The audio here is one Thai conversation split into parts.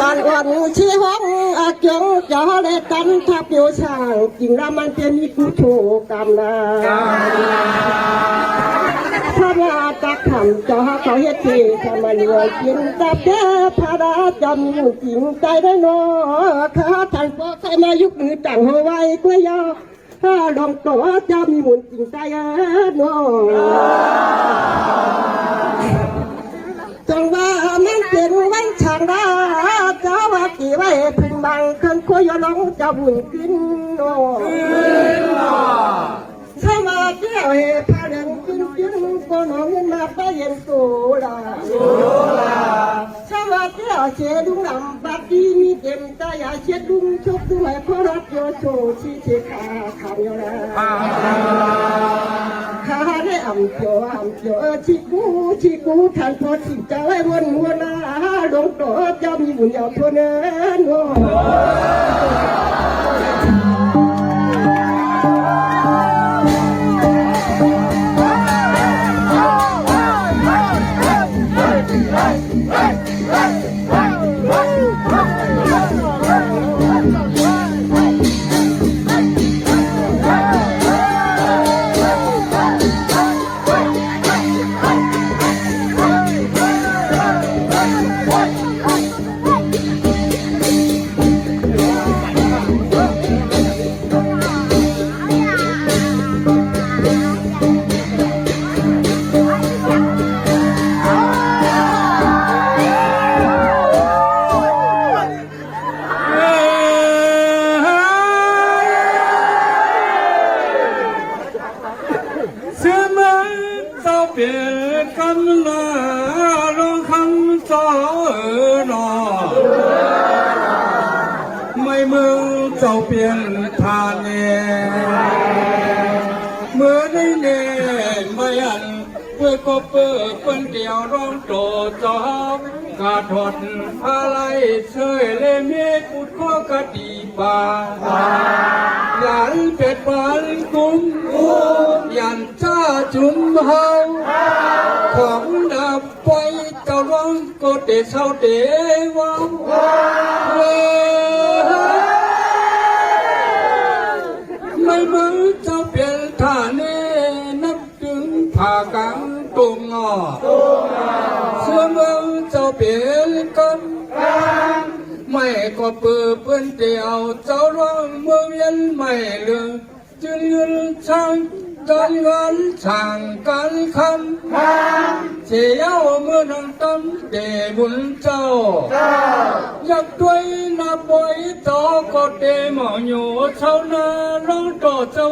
บ้านอ่อนชีห้องอาเกียงจะได้กันทับโยช่างจริงแล้วมันเป็นมีผู้โชกรรมนะพระราชคำจะเขาเฮ็ดที่ทำมาเหลือกินจับเด้อพระราชจำอยู่จริงใจได้นอข้าท่านพ่อใครมายุคหรือจังหัวไว้กล้วยยาถ้าลองตัวจะมีหมุนจริงใจนอจังว่ามันเป็นวันช่างได้เจ้าว่ากี่ไว้พึ่งบังเครื่องคุยน้องจะบุญขึ้นโน่ใช่มาเจ้าเหตุพาเดินขึ้นก็น้องมาไปเย็นโซลาใช่มาเจ้าเชดุงลำบัดดีมีเต็มใจอยากเช็ดดุงชกดุงให้พระรัตโยโชชีเชขาขาวอยู่แล้วข้าได้อ่ำเจียวชิกูท่านพอชิจะไว้วนหัวหน้าดงโตจะมีบุญยาวทนเนไม่มึงเจ้าเปลี่ยนทานเน่เมื่อได้เน่ไม่อันเพื่อก็เปิดคนเดียวร้องโตจอบกาถอดอะไรเชยเลเมปุดข้อกะตีป่าหลานเป็ดบานกุ้งยันจ้าจุ่มเฮาของดับไปเจ้าร้องก็เตะเศร้าเตะวัง เสื่อเมืองเจ้าเปลี่ยนกันไม่ก็เปื้อเปื้อนเดียวเจ้าร้องเมืองยันไม่เลือจึงยืนช่างการงานช่างการคำเสียเอาเมื่อนังตั้มเดบุญเจ้าอยากด้วยนับไว้ต่อก็เดหมออยู่เท่านั้นร้องต่อเจ้า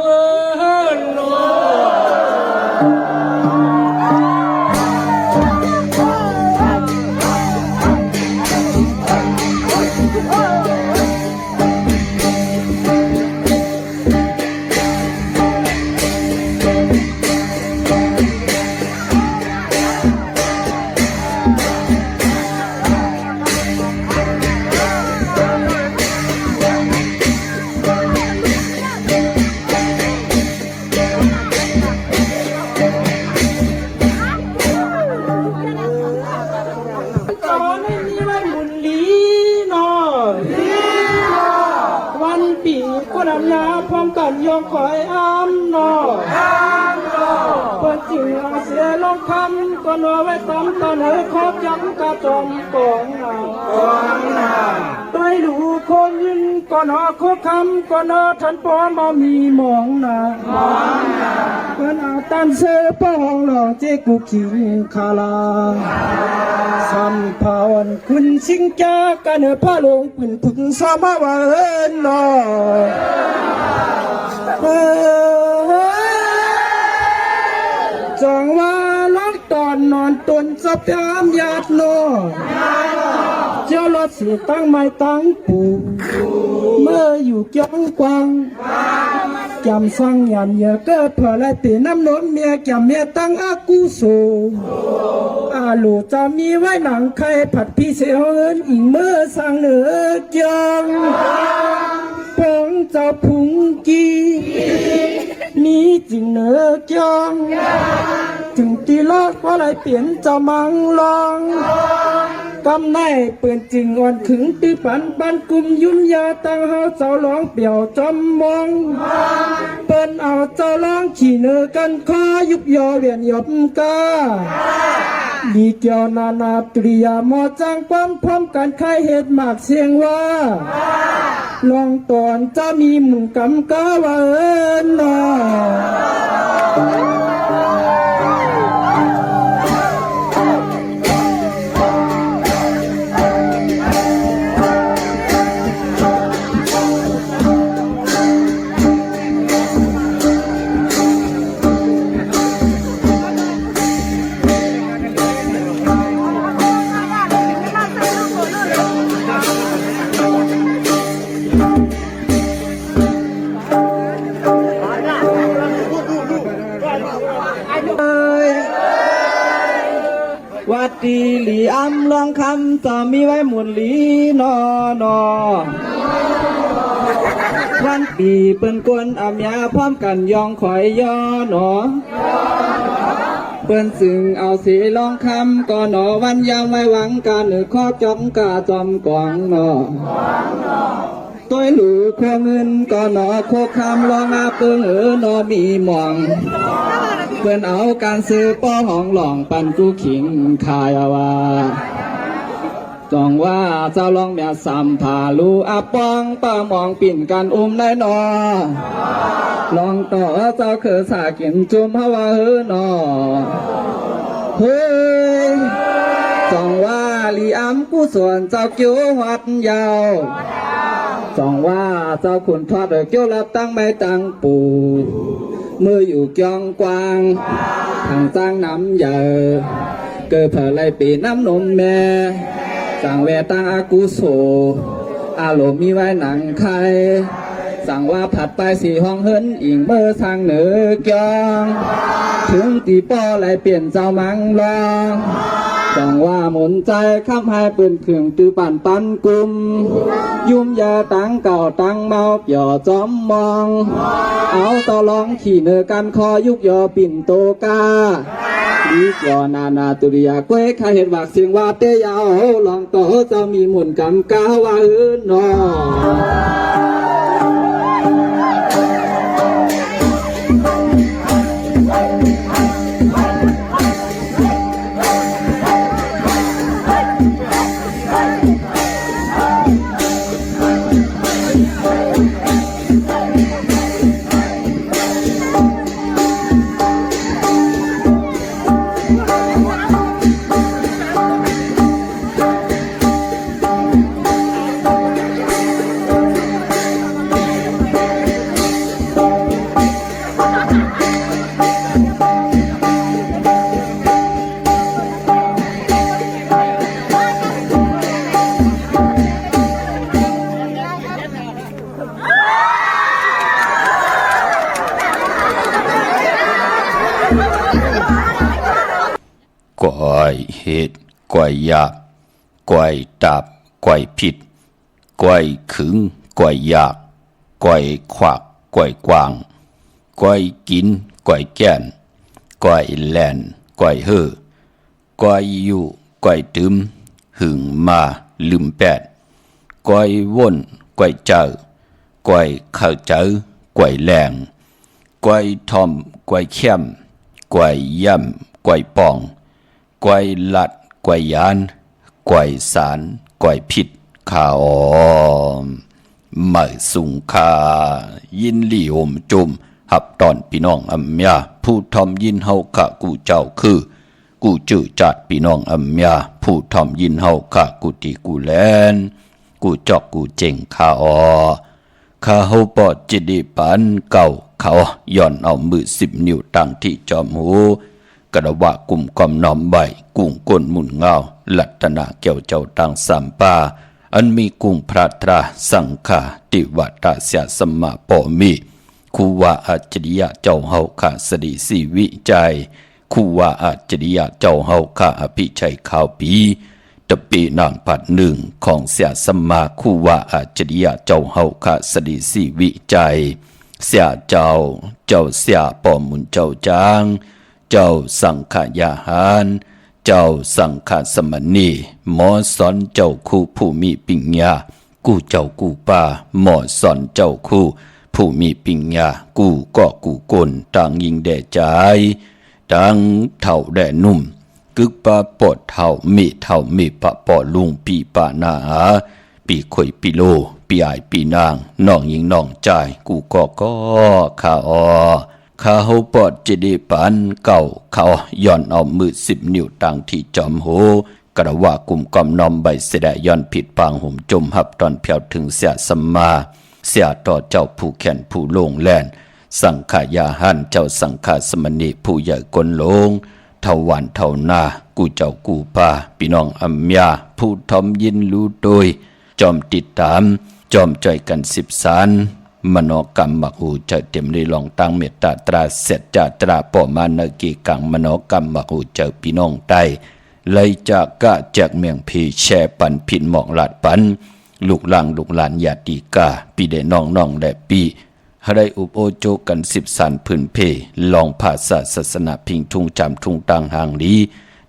หนอ กันยองคอยอ้ำนอเปิดจิ๋วเสียลงคำก็นอไว้ตำตอนเหือครอบย้ำกระจอมกองนาต้อยดูคนยินก็นอโคคำก็นอทันปอมามีมองนาเพื่อนเอาตันเสือป้องหลอกเจกุขิงคาลาสัมภาวันคุณสิงจากัเนอพาลงปืนถึงสามาวาเอินนอจองว่าลักตอนนอนตนสับยามญาตินอเจ้ารถสีตั้งไม่ตั้งปูเมื่ออยู่เกี้ยงกวางจำสั่งยันเยอะก็เผื่อไรตีน้ำนนเมียจำเมียตั้งอากูโซอาลูจะมีไว้หนังไข่ผัดพี่เสียเงินอีกเมื่อสั่งเหนือเกียงปองเจ้าพุงกีนี้จริงเหนือเกียงถึงตีลอดว่าไรเปลี่ยนเจ้ามังลองกำไนเปื่อนจริงอ่อนขึงตีปันปันกุมยุ่นยาตั้งเฮาเจ้าร้องเปี่ยวจอมมองเปิ้นเอาเจ้าร้องขี่เนื้อกันคอยุบยอเวียนหยบกาดีเกี่ยวนานาตริยามอจังความพร้อมกันใครเหตุมากเสียงว่าลองตอนจะมีหมุนกำกาว่าเอินนอวัดดีหลีอ้ำลองคำจะมีไว้หมุนหลีนอนอวันปีเปิ้นกวนอำยาพร้อมกันยองคอยย่อหนอเปิ้นซึ่งเอาสีลองคำก่อนหนอวันยามไว้หวังการหรือข้อจอมกาจอมกวางหนอตัวหลูโคเงินก่อนหนอโคคำลองอาเปิ้งหนอมีหมองเพื่อนเอาการซื้อป้อห้องหลองปันกูขิงคายว่าจองว่าเจ้าลองแม่สัมผาลูอาปองป้ามองปิ่นกันได้นอลองต่อเจ้าคือสากินจุ่มฮาวานอเฮ้ยจองว่าลีอ้ำกูส่วนเจ้าเกี่ยวหัดยาวจองว่าเจ้าขุนทอดเกี่ยวรับตั้งไม่ตั้งปูเมื่ออยู่เกียงกวางทางจ้างน้ำใหญ่เกิดเผลไรปีน้ำนมแม่สั่งแวตั้งอากุโสอาโลมีไว้หนังไข่สั่งว่าผัดไปสี่ห้องเฮินอิงเมื่อทางเหนือเกียงถึงตีป้อไรเปลี่ยนเจ้ามังลองจังว่าหมุนใจข้ามให้ปืนขึงตือปั่นปันกุมยุ่มยาตั้งเก่าตั้งเมาเปี่ยวจอมมองเอาต่อลองขี่เนื้อกันคอยุกยอปิ่นโตกาดีกยอนานาตุริยาเก้ข้าเห็นวากเสียงว่าเตยาวลองต่อจะมีหมุนกำกาว่านอ อยเหตุก่อยหยาบก่อยตาบก่อยผิดก่อยขึงก่อยยากก่อยขวากก่อยกวางก่อยกินก่อยแก่นก่อยแลนก่อยเฮ่อก่อยอยู่ก่อยตึมหึงมาลืมแปดก่อยว่นก่อยเจอก่อยเข้าเจอก่อยแรงก่อยทอมก่อยเข้มก่อยย่ำก่อยป่องก่อยลัดก่อยยานก่อยสารก่อยผิดข้าอมไม่สุงคายินลี่โอมจุมหับตอนพี่น้องอัมยาผู้ทอมยินเฮาขะกูเจ้าคือกูจื้อจัดพี่น้องอัมยาผู้ทอมยินเฮาขะกูตีกูแลนกูจอกกูเจ๋งข้าอข้าเฮาปอดจิดีปันเก่าเขาย่อนเอามือ10 นิ้วตั้งที่จอมหูกระวะกลุ่มกอมน้อมใบกุ้งก้นหมุนเงาลัตนาเกี่ยวเจ้าตังสามปาอันมีกุ้งพระตราสังฆาติวัตาเสียสมมาปอมีคูวาอัจฉริยะเจ้าเฮาข้าสดีสีวิจัยคูวาอัจฉริยะเจ้าเฮาข้าอภิชัยข่าวปีตะปีนางปัดหนึ่งของเสียสมมาคูวาอัจฉริยะเจ้าเฮาข้าสดีสีวิจัยเสียเจ้าเสียปอมุนเจ้าจางเจ้าสังขยาหารเจ้าสังฆสมณีหมอสอนเจ้าคู่ผู้มีปิญญากูเจ้ากูป่าหมอสอนเจ้าคู่ผู้มีปิญญากูก็กูกลต่างยิงแด่ใจต่างเท่าแด่นุ่มกึกปาปอดเท่ามีปะปอลุงปีปานาปีข่อยปีโลปีอายปีนางน้องยิงน้องใจกูก็ข้าข้าเฮาปอดจะได้ปานเก่าเขาย้อนเอามือ10 นิ้วตั้งที่จอมโหกระว่ากลุ่มกอมน้อมใบเสดย้อนผิดปางห่มจมหับตอนเพียวถึงเสียสัมมาเสียต่อเจ้าผู้แขนผู้โลงแลนสังขายาหันเจ้าสังฆสมณีผู้ใหญ่กลลงเท่าวันเท่านากูเจ้ากูป่าพี่น้องอัมยาผู้ทอมยินรู้โดยจอมติดตามจอมใจกัน10 สารมโนกรรมมักหูใจเต็มในลองตั้งเมตตาตราเสร็จจาตราปอมานากีกังมโนกรรมมักหูเจอพี่น้องใต้เลยจากกะแจกเมียงพีแช่ปันผินหมอกหลาดปันลูกหลานญาติกาปีเดน้องและปีให้ได้อุปโอโจกัน10 สารพื้นเพลองภาษาศาสนาพิงทุงจำทุงตังหางดี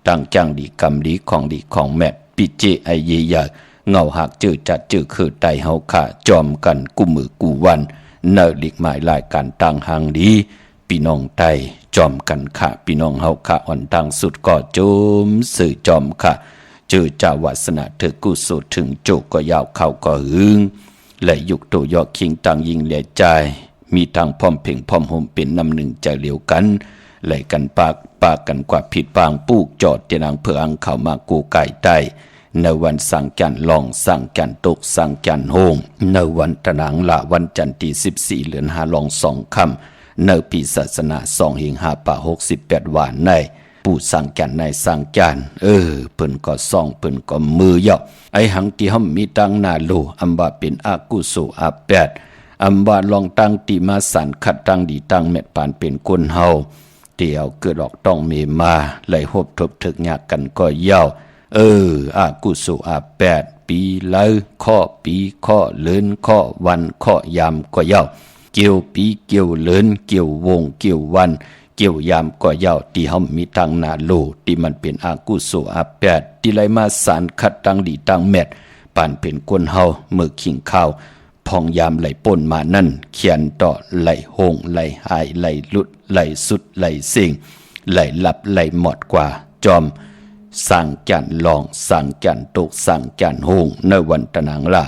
ตังจังดีกรรมดีของแม่ปิเจไอเยียเงาหักจืดจัดจืดคือไตเฮาขาจอมกันกูมือกูวันเนอลิกหมายลายการต่างหางดีพี่น้องไตจอมกันขาพี่น้องเฮาขาอ่อนต่างสุดก็โจมสื่อจอมขาจืดจาวาสนาเธอกูสุดถึงโจก็ยาวเข้าก็หึงและยุกตัวยอคิงต่างยิงเหลียใจมีทางพร้อมเพ่งพร้อมห่มเป็นนำหนึ่งใจเหลียวกันไหลกันปากกันกว่าผิดปางปูกจอดเตียนางเพื่ออังเข้ามากูไก่ใต้ในวันสังจันลองสังจันตกสังจันโฮงในวันตะนางละวันจันทร์ที่14 เดือน5ลอง2 ค่ำในปีศาสนา2 หิง5 ป่า 68 วานในปู่สังจันในสังจันเพิ่นก็ส่องเพิ่นก็มือยอกไอหังที่ห้อมมีตังนาโลอัมบาเป็นอากุโสอาแปดอัมบาลองตังติมาสันขัดตังดีตังเม็ดปานเป็นคนเฮาเดี่ยวเกิดออกต้องเมมาไหลหบทบถึกยากกันก็เย้าอากุโสอา8 ปีเลยข้อปีข้อเลินข้อวันข้อยามก็เย้าเกี่ยวปีเกี่ยวเลินเกี่ยววงเกี่ยววันเกี่ยวยามก็เย้าที่เฮามีทางนาโลที่มันเป็นอากุโสอา8ที่ไหลมาสารขัดตังดีตังเม็ดปานเป็นคนเฮาเมื่อขิงข้าวพองยามไหลป่นมานั่นเขียนต่อไหลโหงไหลหายไหลลุดไหลสุดไหลสิ่งไหลหลับไหลหมดกว่าจอมสั่งจันลองสั่งจันตกสั่งจันโฮงในวันตะนางลา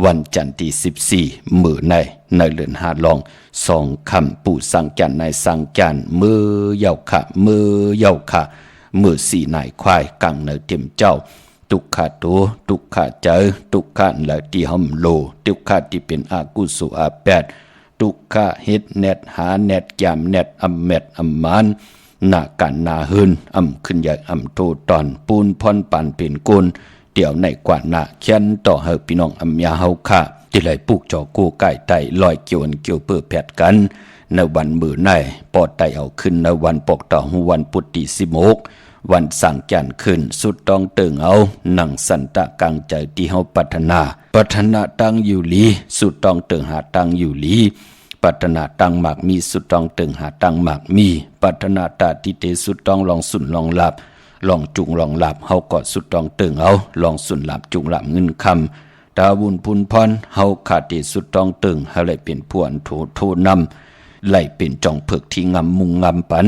วันจันทร์ที่14 มื้อในเดือน5ลอง2 ค่ำปู่สั่งจันในสั่งจันมือเยาค่ะมือ4 นายควายกังในเต็มเจ้าทุกขาตัวทุกขาเจอทุกขาและที่หำโลทุกขาที่เป็นอากุโสอา8ทุกขาเฮ็ดเน็ตหาเน็ตยามเน็ตอำเม็ดอำมานนากันนาหืนขึ้นใหญ่โตตอนปูนพรปันเป็นกุลเดี๋ยวในกว่านาเขียนต่อเฮาพี่น้องยาเฮาค่ะที่ไหลปลูกจอกูไก่ไตลอยเกี่ยวเปื้อแผดกันในวันมื้อในปอดไตเอาขึ้นในวันปกต่อวันพุธที่16 วันสังจันขึ้นสุดต้องตึงเอาหนังสันตะกังใจที่เฮาพัฒนาตั้งอยู่ลีสุดต้องตึงหาตั้งอยู่ลีพัฒนาตั้งหมากมีสุดต้องตึงหาตั้งหมากมีพัฒนาตาติเตสุดต้องลองสุนลองหลับลองจุงลองหลับเฮาก็สุดต้องตึงเอาลองสุนหลับจุงหลับเงินคำตาบุญพุนพรเฮาขาดที่สุดต้องตึงเฮาเลยเป็นพวนโทนำไล่เป็นจองเผือกที่งำมุงงำปัน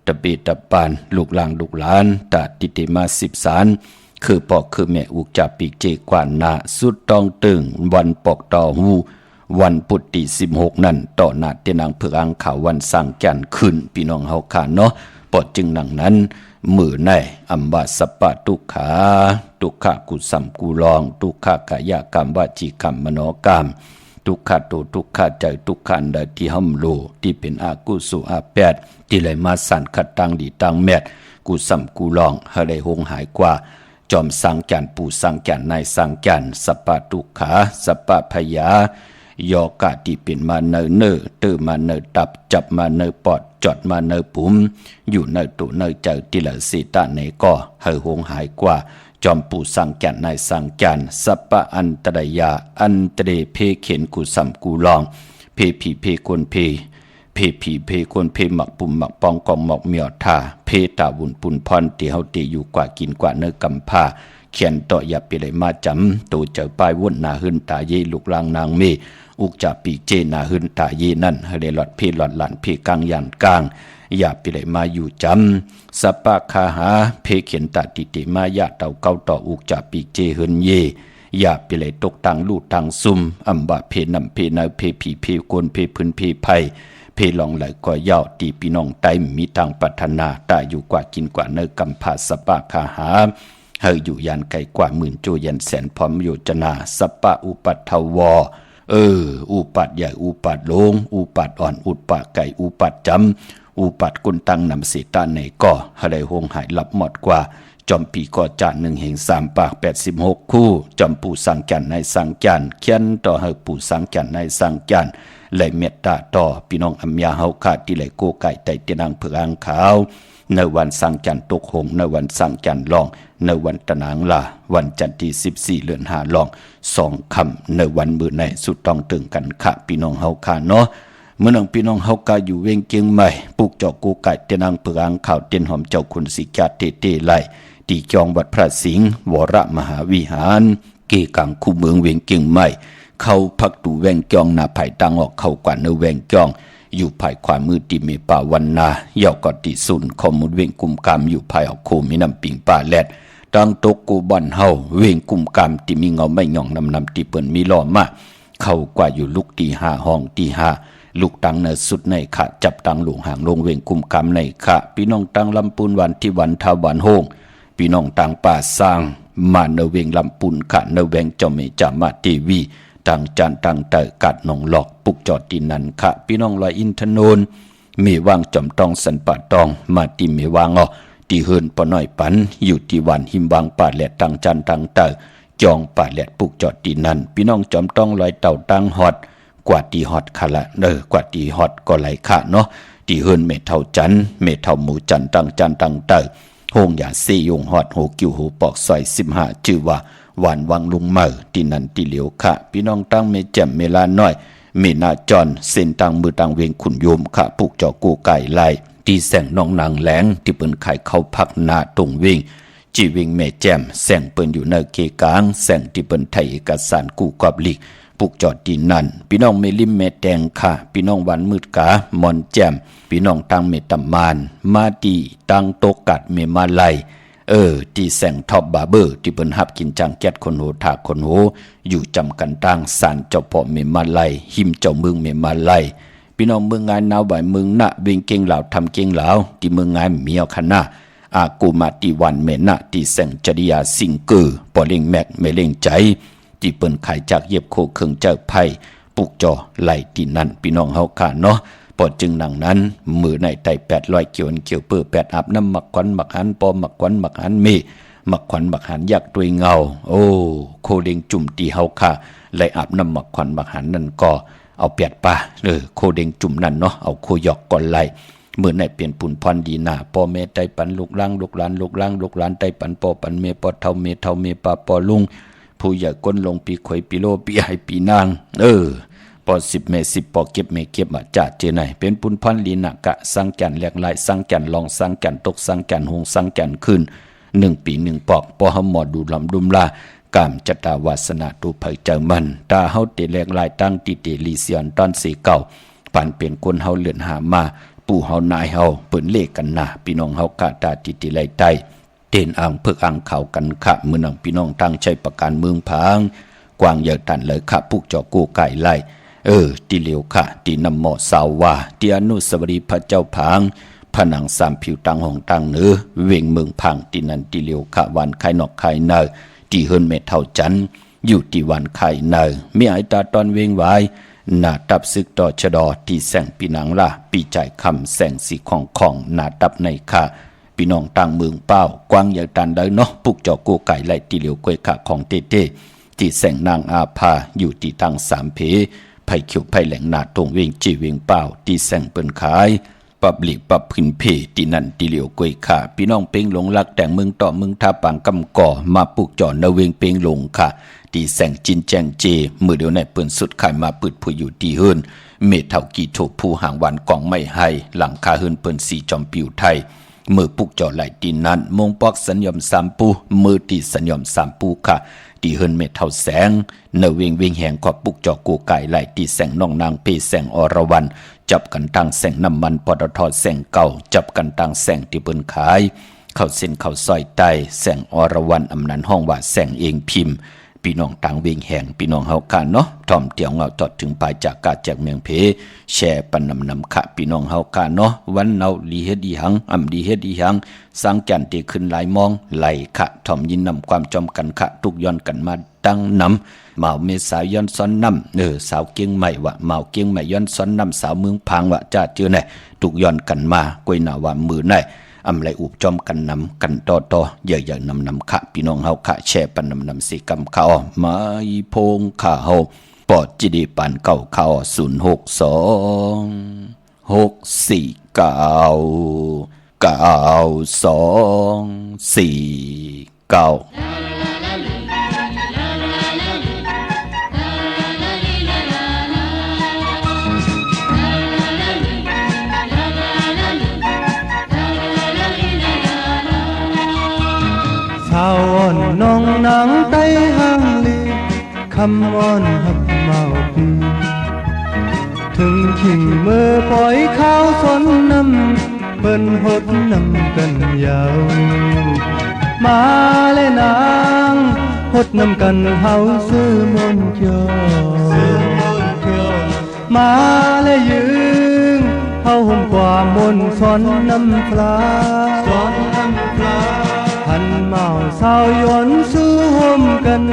ตะเบตะปานลูกหลางลูกหลานตาติเตมา10สารคือปอกคือแม่อุกจับปีกเจกว่านาสุดต้องตึงวันปอกต่อหูวันปุตติ16นั่นต่อหน้าเตนางเผือกอังขาววันสังจันขึ้นพี่น้องเฮาขาเนาะปอดจึงหนังนั้นมือในอัมบาสปะทุกขากุสัมกุลองทุกขากายกรรมวจีกรรมมโนกรรมทุกขะตัวทุกขะใจทุกขันใดที่ห้ำโลที่เป็นอากุสุอาแปดที่ไหลมาสั่นขัดตังดีตังแมดกุสัมกุลองเฮได้หงหายกว่าจอมสังจันปู่สังจันนายสังจันสปะทุกขาสปะพยายอกะที่เป็นมาเนตื้อมาเนตับจับมาเนปอดจอดมาเนปุ่มอยู่เนตุเนใจติละสีตาเนก็เฮหงหายกว่าจอมปู่สังจันนายสังจันสัปปะอันตรยาอันตเรเพเข็นกุสัมกุลองเพผีเพคนเพผีเพคนเพหมักปุ่มหมักปองกองหมอกเมียวท่าเพตาบุญปุนพรเตียวเตอยู่กว่ากินกว่าเนื้อกำพาเขียนต่ออย่าไปเลยมาจำตัวเจอป้ายวุ่นนาหึนตาเยลูกลางนางเมอุกจับปีเจนาหึนตาเยนั่นเฮเลหลอดเพหลอดหลานเพกลางยันกลางอย่าไปเลยมาอยู่จำสปะคาหาเพเขียนตาติติมายาเต่าเก้าต่ออุกจับปีเจหึนเยอย่าไปเลยตกตังลู่ตังซุ่มอัมบะเพนำเพนาเพผีเพกวนเพพื้นเพไพเพลองไหลก็ยาวตีพี่น้องไตมีทางปัฒนาตาอยู่กว่ากินกว่าเนื้อกำพาสปะคาหาเฮยอยู่ยันไกลกว่าหมื่นโจยันแสนพร้อมโยจนาสปะอุปัตถวอุปัตใหญ่อุปัตโลงอุปัตอ่อนอุปัตไก่อุปัตจำอุปัตกุนตังนำเสตาในก็เฮได้หงหายหลับหมดกว่าจอมปีก็จาน1 แห่ง 3 ปาก86คู่จอมปู่สังจันในสังจันเขียนต่อเฮปู่สังจันในสังจันและเมตตาต่อพี่น้องอัมยาเฮาขาดที่ไหลโกไก่ไตเตนางเผือกอังขาวในวันสังจันตกหงในวันสังจันลองในวันตะนางลาวันจันทร์ที่14เดือน5ลอง2ค่ำในวันมื้อในสุดต้องตึงกันค่ะพี่น้องเฮาขาเนาะเมื่อนังพี่น้องเฮากาอยู่เวงเกียงใหม่ปลูกเจาะกูไก่เตนางเผือกอังขาวเตียนหอมเจ้าคุณสิกาเตไลตีจองวัดพระสิงห์วรมหาวิหารเกกังคู่เมืองเวงเกียงใหม่เข้าพักตูแวงจองนาไผ่ตังออกเข้ากว่าเนแวงจองอยู่ภายขวามือติเมป่าวันนาเยากอติสุนขอมุดเวงกุมกามอยู่ภายออกโคมีน้ำปิงป่าแลดตังตกกูบันเฮาเวงกุมกามที่มีเงาไม่หย่องนำที่เปิ้นมีล้อมาเข้ากว่าอยู่ลูกตี5ห้องตี5ลูกตังเนสุดในขะจับตังหลวงห่างลงเวงกุมกามในขะพี่น้องตังลำปูนวันที่วันทาวันโฮงพี่น้องตังป่าสร้างมาเนเวงลำปูนขะเนแวงเจ้าเมจามาทีวีต่างจันต่างเตอกัดหนองหลอกปุกจอดที่นันค่ะพี่น้องลอยอินทนนมีวางจอมตองสันป่าตองมาติมีวางที่เฮินปน้อยปันอยู่ที่วันหิมวางป่าแหลดต่างจันต่างเตอจองป่าแหลดปุกจอดที่นันพี่น้องจอมตองลอยเต่าต่างฮอดกว่าที่ฮอดค่ะละกว่าที่ฮอดก็ไหลค่ะเนาะที่เฮินเมเท่าจันเมเท่าหมูจันต่างจันต่างเตอห้องยาซียงฮอดโหกิวโหปอกซอย15ชื่อว่าหวานวังลุงเมื่อที่นันที่เหลียวค่ะพี่น้องตั้งเมแจ่มเมลาน้อยเมนาจอนเส้นตังมือตังเวียงขุนโยมค่ะผูกเจาะกูไก่ไล่ที่แสงน้องนางแหลงที่เปิ้นไข่เข้าพักนาตรงวิ่งจีวิ่งเมแจ่มแสงเปิ้นอยู่ในเกกลางแสงที่เปิ้นไทยเอกสารกูกอบลิกผูกจอดที่นั่นพี่น้องเมลิมเมแดงค่ะพี่น้องวันมืดกามอนแจ่มพี่น้องตั้งเมตมานมาดีตั้งโตกัดเมมาไลที่แสงท็อปบาร์เบอร์ที่เปิ้นฮับกินจังแก๊สคนโหถากคนโหอยู่จำกันตั้งสารเจ้าพ่อเมมาไลหิมเจ้าเมืองเมมาไลพี่น้องเมืองงานนาวบ่ายเมืองณเวงเก่งเหล่าทำเก่งเหล่าที่เมืองงานเมียวคณะอากูมาติวันเมนะที่แสงจริยาสิงเกอร์ปอเล่งแม็กเมเล่งใจที่เปิ้นขายจากเย็บโคเครื่องเจ้าไผ่ปุกจอไหลที่นั่นพี่น้องเฮาค่ะเนาะปอดจึงหนังนั้นมือในไต800เกี่ยวเกี่ยวเปื้อ8อาบน้ำหมักควันหมักหันปอหมักควันหมักหันเมหมักควันหมักหันยักษ์ด้วยเงาโคเด้งจุ่มตีเฮาค่ะไล่อาบน้ำหมักควันหมักหันนั่นก็เอาเปียดป่าโคเด้งจุ่มนั่นเนาะเอาโคหยอกก่อนไล่ เมื่อไหนเปลี่ยนปุ่นพรดีหน้าพ่อแม่ไตปันลูกหลานลูกหลานลูกหลานลูกหลานไตปันพ่อปันเมปอเท่าเมเท่าเมปาปอลุงผู้ใหญ่ก้นลงปีข่อยปีโลปีไอปีนางปอ10เม10ปอเก็บเมเก็บมาจ่าเจไหนเป็นปุ่นพรลีหนักกะสังจันแหลกลายสังจันลองสังจันตกสังจันหงสังจันขึ้น1 ปี 1 ปอกปอหมอดูลำดุมลากามจตาวาสนาตูไผเจอมันตาเฮาเตแหลกลายตั้งติเตลีเสียนตอนสีเก่าปันเปลี่ยนคนเฮาเลื่อนหามาปู่เฮานายเฮาเปิ้นเลขกันนะพี่น้องเฮากะตาติติไลไตเต้นอ่างเพิกอ่างเข้ากันขะมื้อนังพี่น้องตั้งใจประการเมืองพางกวางเยอะตันเลยขะพุกจอกูไก่ไล่ติเหลียวขะตินำหมอสาวว่าติอนุสาวรีย์พระเจ้าพางผนัง3ผิวตังห้องตังเนื้อเวงเมืองพังตินันติเหลียวขะวันไข่นอกไข่เนอติเฮิรนเมเท่าจันอยู่ที่วันไข่เนอมีไอตาตอนเวงไว้หน้าตับซึกต่อชะดอที่แสงปีนังล่ะปีใจคำแสงสีของหน้าตับในค่ะพี่น้องต่างเมืองเป้ากวางใหญ่ตันได้เนาะปุกจอกูไก่ไล่ติเหลียวกวยขะของเต้ที่แสงนางอาภาอยู่ที่ทาง3 เพไผ่เขียวไผ่แหลงหน้าตรงเวงจีเวงเป้าที่แสงเปิ้นขายปับหลีปับพื้นเพที่นั่นติเหลียวกวยขาพี่น้องเป้งหลงรักแต่งเมืองต่อเมืองท่าปางกำก่อมาปลูกจ่อนาเวงเป้งหลงค่ะตีแสงจินแจงเจมือเดียวในเปิ้นสุดขายมาปืดผู้อยู่ที่เฮิรนเมเท่ากี่โถผู้ห่างวันกองไม่ให้หลังคาเฮิรนเปิ้นสีจอมปิวไทยมือปลูกจ่อไหลตีนั้นมงปอกสัญญอม3 ปูมือตีสัญญอม3 ปูค่ะตีเฮิรนเมเท่าแสงเนเวงขอปลูกจ่อกูไก่ไหลตีแสงน้องนางเพแสงอรวรรณจับกันตั้งแสงน้ำมันปตทแสงเก่าจับกันตั้งแสงที่เปิ้นขายเข้าเส้นเข้าซอยใต้แสงอรวรรณอำนันห้องว่าแสงเองพิมพ์พี่น้องต่างเวงแห่งพี่น้องเฮากันเนาะถ่อมเตียวเงาจอดถึงปลายจากกาจากเมืองเพแชร์ปันนำขะพี่น้องเฮากันเนาะวันเนาลีเฮ็ดดีหังดีเฮ็ดดีหังสังจันติขึ้นหลายมองไหลขะถ่อมยินนำความจอมกันขะทุกย้อนกันมาตั้งนำเมาเมษายนซ้อนนำสาวเกียงใหม่วะเมาเกียงใหม่ย้อนซ้อนนำสาวเมืองพังวะจ้าเจอไหนทุกย้อนกันมากวยหน้าว่ามือไหนอำไรอุบจอมกันนำกันต่อเยอะๆนำขะพี่น้องเฮาขะแช่ปันนำสิกำเขามาอีพงข้าเฮาปอดจิดีปันเก่าเขา06246499249ชาวอ่อนน้องนางไต้ห้างลีคำอ่อนหับเมาปีถึงขิงมือปล่อยข้าวสนน้ำเปิ้นหดน้ำกันยาวมาเลยนางหดน้ำกันเฮาซื้อมนเกียวมาเลยยืงเฮาห่มกว่ามนสอนน้ำปลาพันเมาสาวยนสู้ห่มกัน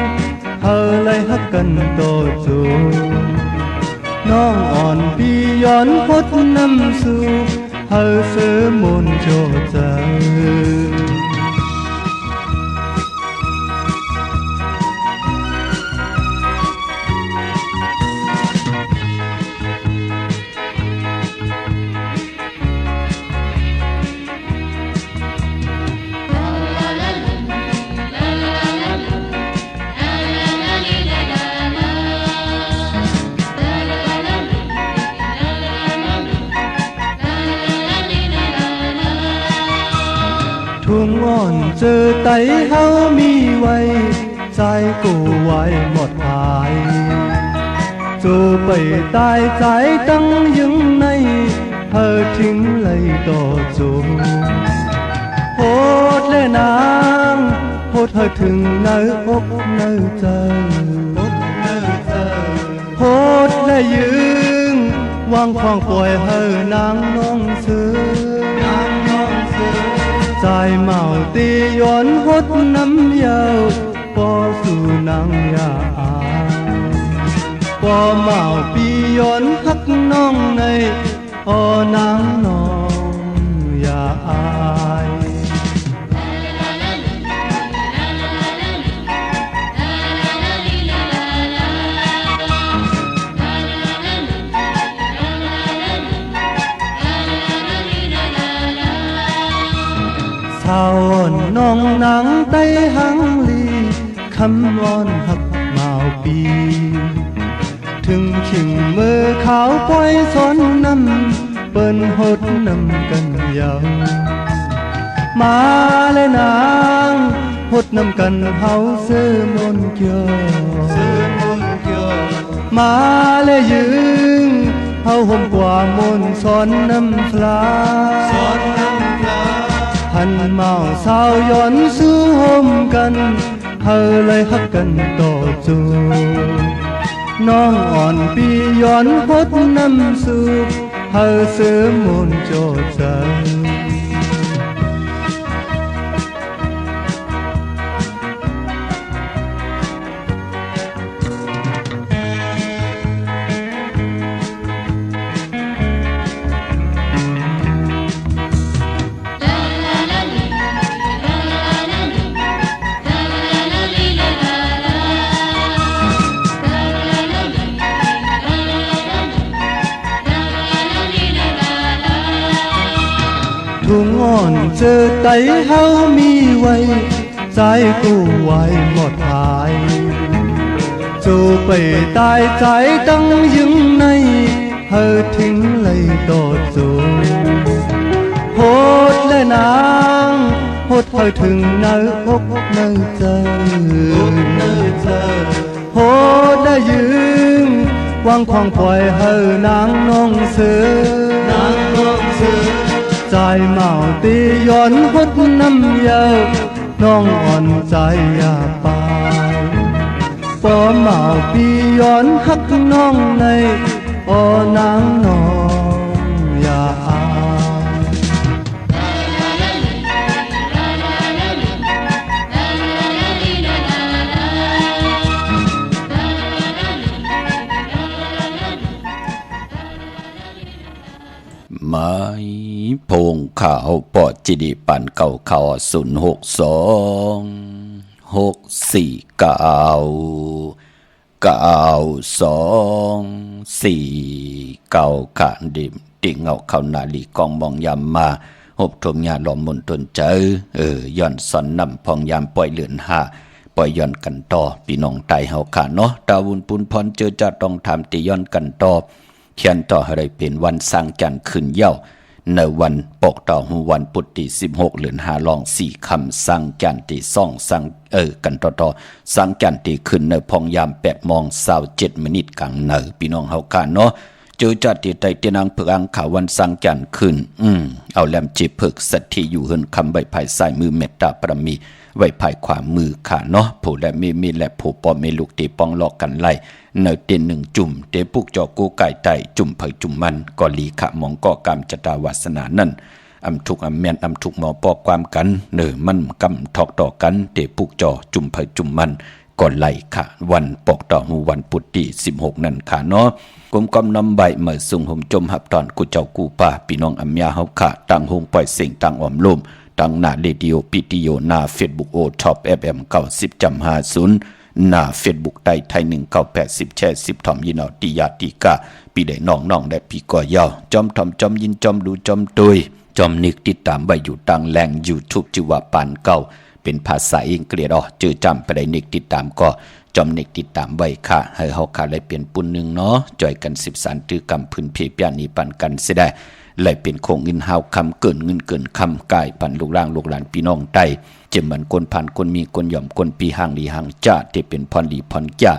เฮาเลยฮักกันโตจูน้องอ่อนพี่ย้อนพดน้ำสู่เฮาซื้อมนโจใจทุ่งอ่อนเจอไตเฮามีไว้ใจกูไว้หมดภายจูไปตายใจตั้งยังในเธอทิ้งเลยต่อจูโพดและนางโพดเธอถึงเนื้ออกเนื้อใจโพดและยืงวางควางปล่อยเธอนางน้องซื้อใจเมาตีย้อนหดน้ำยาวปอสู่นางยาปอเมาปีย้อนฮักน้องในนางน้องยาอาย น้องนางไต้หังลีคำวอนหักเมาปีถึงขิงมือขาวปล่อยสอนน้ำเปิ้นหดน้ำกันยาวมาเลยนางหดน้ำกันเฮาเสื้อมนเกี่ยวมาเลยยืงเฮาห่มกว่ามนสอนน้ำปลาหันเมาสาวย้อนสู้ห่มกันเฮาเลยฮักกันต่อจูน้องอ่อนปีย้อนหดน้ำสูบเฮาเสื้อมนโจดใจทุ่งอ่อนเจอไตเฮามีไว้ใจกูไว้หมดหายจูไปตายใจตั้งยึงในเฮอทิ้งเลยต่อจูโหดและนางโหดเฮอถึงเนื้ออกเนื้อเจอโหดได้ยืงวางควางปล่อยเฮอนางน้องเสือใจเมาตีย้อนหดน้ำเยาน้องอ่อนใจอย่าไปปอเมาปีย้อนหักน้องในปอนางน้องอย่าอไม้พงข่าวปอจิดิปันเก่าข่าว062-649-2-4-9ขันดิมติงเอาเข้านาลีกองมองยามมาหบทมยาหลอมมนตนเจย้อนสอนนำพองยามปล่อยเลือนห้าปล่อยย้อนกันต่อพี่น้องไตเฮาขาเนาะตาวุนปุนพรเจอจะต้องทำติย้อนกันต่อเขียนต่อให้เป็นวันสร้างจันทร์ขึ้นเย้าในวันปกต่อวันปุตติ16เดือน5ลอง4คำสร้างจันทร์ที่2สร้างกันต่อสร้างจันทร์ที่ขึ้นในพองยาม8:27 นกลางเนอพี่น้องเฮากันเนาะเจอจัดที่ใต้เตียนางเผือกอังขาวันสร้างจันทร์ขึ้นเอาแหลมจิเพิกสัตที่อยู่เฮินคำใบภายซ้ายมือเมตตาปรมีไว้ภายขวามือขาเนาะผู้และมีและผู้ปอมีลูกตีปองหลอกกันไล่เนเตียนหนึ่งจุ่มเตปุกจอกูไก่ไตจุ่มเผยจุ่มมันก็ลีขะมองก็กรรมจตาวาสนานั่นอำทุกอำแมนอำทุกหมอปอกความกันมันกำทอกต่อกันเตปุกจอจุ่มเผยจุ่มมันก็ไล่ขะวันปอกต่อวันปุตติ16นั่นขาเนาะกลมกำนำใบเมื่อสุงห่มจมหับตอนกูเจ้ากูป่าพี่น้องอัมยาเฮาขะตั้งหงปล่อยเสียงตั้งออมลมตั้งหน้าเรดิโอปิติโยหน้าเฟซบุ๊กโอท็อป FM 90.50หน้าเฟซบุ๊กไทย1980แชร์10ถอมยินเอาติยาติกาปีได้น้องได้พี่ก่อยาวจอมถอมจอมยินจอมดูจอมตุยจอมนิกติดตามไว้อยู่ตั้งแหล่ง YouTube ชื่อว่าปานเก่าเป็นภาษาอังกฤษจือจำไปได้นิกติดตามก็จอมนิกติดตามไว้ค่ะให้เฮาค่ะได้เปลี่ยนปุ่นนึงเนาะจ่อยกัน13ตื้อกำพื้นเพปยานี้ปันกันสิได้เลยเป็นโคงเงินหาวคำเกินเงินเกินคำกายปันลูกร่างลูกหลานพี่น้องไตเจมเหมือนคนผ่านคนมีคนหย่อมคนปีห่างดีห่างจ้าที่เป็นพรดีพรจ้า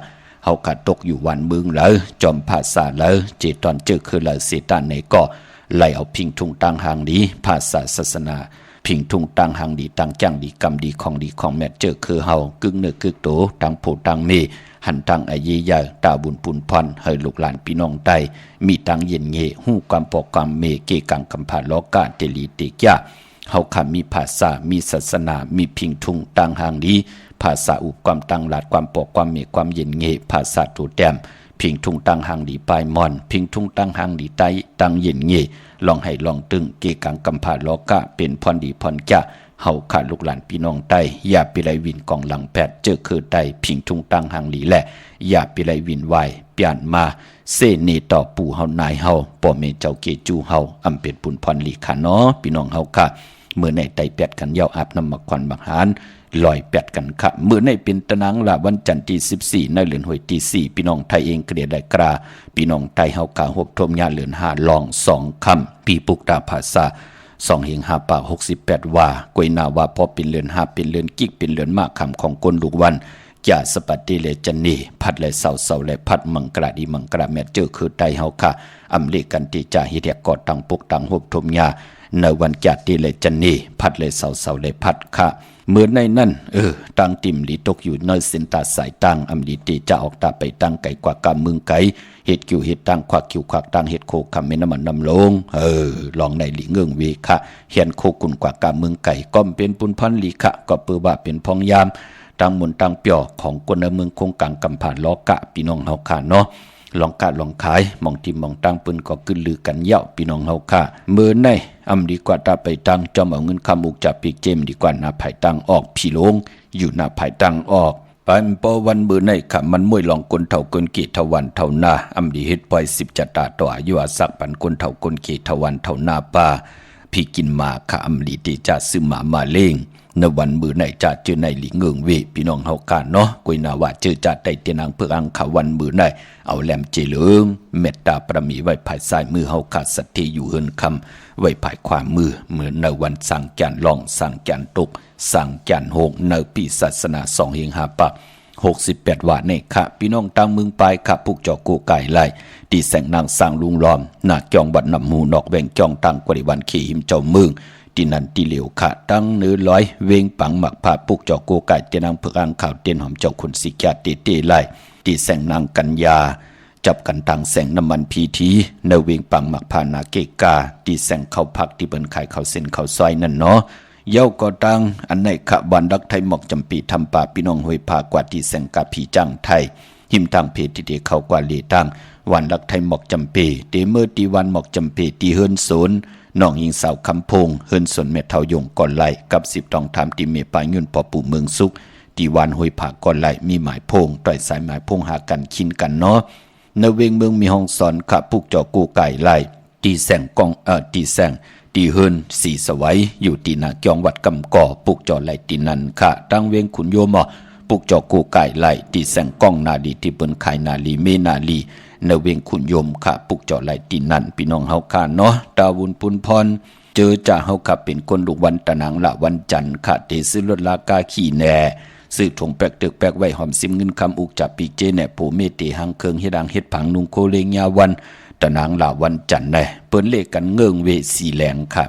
เฮาขาดตกอยู่วันมึงแล้วจอมภาษาแล้วเจตอนเจอคือละเสตานในก็ไล่เอาพิงทุงตังห่างดีภาษาศาสนาพิงทุงตังห่างดีตังจ้างดีกรรมดีของแม่เจอคือเฮากึ่งเนื้อกึ่งโตตังโผตังเมหันตังอายียาตาบุญปุนพรให้ลูกหลานพี่น้องไตมีตังเย็นเงหู้ความปอกความเมเกกังคำผาล้อกาเตลีเตกยาเฮาขามีภาษามีศาสนามีพิงทุงตังห่างดีภาษาอุปความตังหลาดความปอกความเมความเย็นเงภาษาตูแต้มพิงทุงตังห่างดีปลายมอนพิงทุงตังห่างดีไตตังเย็นเงลองให้ลองตึงเกกังคำผาล้อกาเป็นพรดีพรจ้าเฮาขาดลูกหลานพี่น้องไตอย่าไปไลวินกองหลังแพทย์เจอคือไตพิงทุงตังห่างหลีแหละอย่าไปไลวินวายเปลี่ยนมาเสเนต่อปู่เฮานายเฮาป่อเมเจ้าเกจูเฮาอำเป็นปุนพรลีขาเนาะพี่น้องเฮาค่ะ เมื่อในไตแปดกันเย้าอาบน้ำมักควันบักหารลอยแปดกันค่ะเมื่อในเป็นตะนังละวันจันทร์ที่14ในเดือนหวยที่4พี่น้องไทยเองเกลียดได้กราพี่น้องไทยเฮากาหบทมญาเดือน5ลอง2ค่ำปีปุกตาภาษา2เฮง5ปาก68ว่ากวยนาว่าพอเป็นเดือน5เป็นเดือนกิกเป็นเดือนมากคำของคนลูกวันอย่าสปัตติเลจันนีพัดและเสาและพัดมังกราดีมังกราแม่เจอคือไตเฮาค่ะอำเลกันติจาฮิเดียกอดตังปุกตังหบทมญาในวันจัดติเลจันนีพัดและเสาและพัดค่ะเมื่อในนั่นตังติมลีตกอยู่ในเส้นตาสายตังอำลีตีจะออกตาไปตังไก่กว่ากำมึงไก่เห็ดกิวเห็ดตังควักกิวควักตังเห็ดโคคำเมน้ำมันน้ำลงลองในหลีเงื่องเวคะเห็นโคกุนกว่ากำมึงไก่ก้อมเป็นปุนพันลีคะก็เปื้อว่าเป็นพองยามตังมุนตังเปียวของคนในเมืองคงกังกำผ่านล้อกะพี่น้องเฮาค่ะเนาะลองกาดลองขายมองที่มองตั้งปืนก็ขึ้นลือกันเย่าพี่น้องเฮาค่ะเมื่อในอำดีกว่าตาไปตังจอมเอาเงินคำอุกจับปีกเจมดีกว่าหน้าภายตังออกพี่ลงอยู่หน้าภายตังออกปันปอวันเมื่อในค่ะมันมวยลองกลเท่ากลกีเทวันเท่าหน้าอำดีเฮ็ดปล่อย10จัตตาต่ออายุอาศักปันกลเท่ากลกีเทวันเท่าหน้าป่าพี่กินมาค่ะอำดีตีจะซื้อหมาเล่งในวันมือในจะเจอในหลีเงืองเวพี่น้องเฮากันเนาะกุยนาว่าเจอจะได้เตียนางเพื่ออังขาวันมือในเอาแหลมเจเหลืองเมตตาประมีไว้ภายซ้ายมือเฮาขาดสัตย์อยู่เฮินคำไว้ภายขวามือเหมือนในวันสั่งแกนลองสั่งแกนตกสั่งแกนโหงในปีศาสนา2เฮง5ปัก68ว่าเนี่ยค่ะพี่น้องต่างเมืองปลายค่ะพวกจอกูไก่ไล่ตีแสงนางสร้างลุงล้อมหน้าจองบัดนำหูนอกแบ่งจองตั้งกริวันขี่หิมเจ้าเมืองที่นันที่เหลียวค่ะตั้งเนื้อร้อยเวงปังหมักผาปุกจอกโกไก่เจนางเพื่ออ่างข่าวเตียนหอมเจ้าขุนสิกาเตเตไล่ที่แสงนางกัญญาจับกันตังแสงน้ำมันพีทีในเวงปังหมักผานาเกกาที่แสงเข้าพักที่เปิ้นขายข้าวเส้นข้าวซอยนั่นเนาะเย้าก็ตั้งอันในขะบันดักไทยหมอกจำปีทำป่าพี่น้องห้วยผากว่าที่แสงกาผีจังไทยหิมทางเพจที่เดเข้ากว่าเลตั้งวันดักไทยหมอกจำปีเตเมื่อตีวันหมอกจำปีตีเฮินศูนย์น้องยิงสาวคำพงเฮินสนเม็ดเทายงก่อนไหลกับ10ทองทามตีเมปายยุ่นปอปู่เมืองสุกตีวันห้วยผาก่อนไหลมีหมายพงต่อยสายหมายพงหากันคินกันเนาะในเวงเมืองมีห้องสอนขะปุกจอกูไก่ไหลตีแสงกองตีแสงตีเฮินสีสวัยอยู่ตีนาเกียงวัดกำก่อปุกจอไหลตีนันค่ะตั้งเวงขุนโยมปุกจอกูไก่ไหลตีแสงกองนาลีที่เปิ้นขายนาลีเมนาลีในเวงขุนยมค่ะปุกเจาะไหลตีนันพี่น้องเฮาค่ะเนาะดาวุนปุนพรเจอจ่าเฮาค่ะเป็นคนลูกวันตะนังละวันจันทร์ค่ะเตซื้อรถลากาขี่แหน่ซื้อถงแปลกตึกแปลกไว้หอมซิมเงินคำอุกจับปีเจแหน่ผู้เมเตหังเคิงเฮ็ดดังเฮ็ดผังนุงโคเลงยาวันตะนังละวันจันทร์แหน่เปิ้นเลขกันเงิงเวสีแหลงค่ะ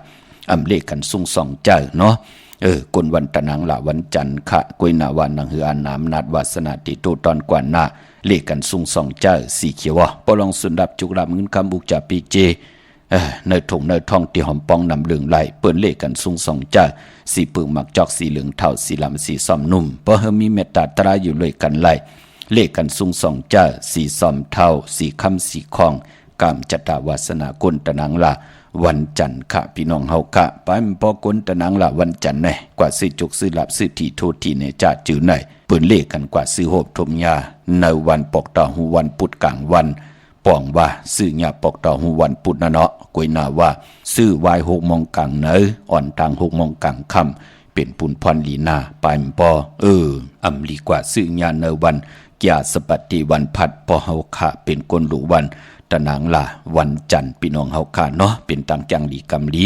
อำเลขกันซุ่งสองเจ้าเนาะกนวันตะนังละวันจันทร์ค่ะกวยนาวันนังเฮืออนามนาดวาสนาติโตตอนกว่าหน้าเลขกันซุ่งสองเจ้าสีเขียวปลองสุนดับจุกรับเงินคำบุกจากปีเจในถุงในท้องที่หอมปองนำเหลืองไหลเปิ้นเลขกันซุ่งสองเจ้าสีปึงหมักจอกสีเหลืองเท่าสีลำสีซ้อมนุ่มเพราะเฮมีเมตตาตราอยู่เลยกันไหลเลขกันซุ่งสองเจ้าสีซ้อมเท่าสีคำสีคองกามจัตตาวาสนากลตะนังละวันจันทร์ค่ะพี่น้องเฮาค่ะไปพอกลตะนังละวันจันทร์แน่กว่าซื้อจุกซื้อหลับซื้อที่โทษที่ในจ่าจื้อไหนเปิ้นเลขกันกว่าซื้อโหบทมยาในวันปอกตาหูวันพุธกลางวันป้องว่าซื้อหญ้าปอกตาหูวันพุธนะเนาะกวยนาว่าซื้อวาย6 โมงกลางเนออ่อนทาง6 โมงกลางค่ำเป็นปุนพรลีนาไปปออำลีกว่าซื้อหญ้าในวันกียาสปัตติวันพัดปอเฮาค่ะเป็นคนลูกวันตะนางล่ะวันจันทร์พี่น้องเฮาค่ะเนาะเป็นตังจังดีกำลี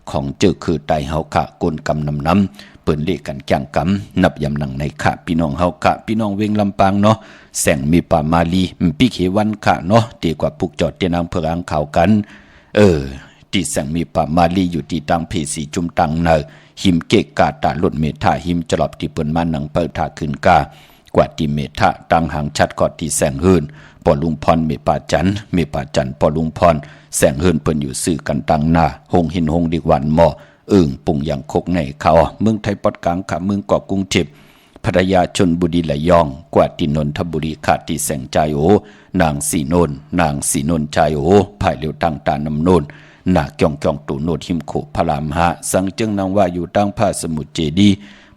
ของเจอคือไตเฮาค่ะกลกำน้ำเปิ้นเลขกันจังกำนับยำหนังในค่ะพี่น้องเฮาค่ะพี่น้องเวงลำปางเนาะแสงมีป่ามาลีปีเขวันค่ะเนาะตีกว่าปุกจอดเตียนางเพื่ออ่างข่าวกันที่แสงมีป่ามาลีอยู่ที่ตังเพสีจุมตังเนอหิมเกกกาตาหลุดเมธาหิมจลอบที่เปิ้นมาหนังเปิดท่าขึ้นกากว่าที่เมธาตังหางชัดกอดที่แสงหืนปอลุงพรเมป่าจันปอลุงพรแสงเฮินเปิ้นอยู่ซื่อกันตังหน้าหงหินหงดิกวันหมอปุ่งอย่างคกในเขาเมืองไทยปอดกลางขาเมืองเกาะกรุงเทพพัทยาชลบุรีระยองกว่าที่นนทบุรีขาดที่แสงใจโอนางสีโนนใจโอภายเร็วตั้งตานำโนนหน้าจ้องตูโนดหิมโขพระรามหะสังจึงนางว่าอยู่ตั้งผ้าสมุทรเจดี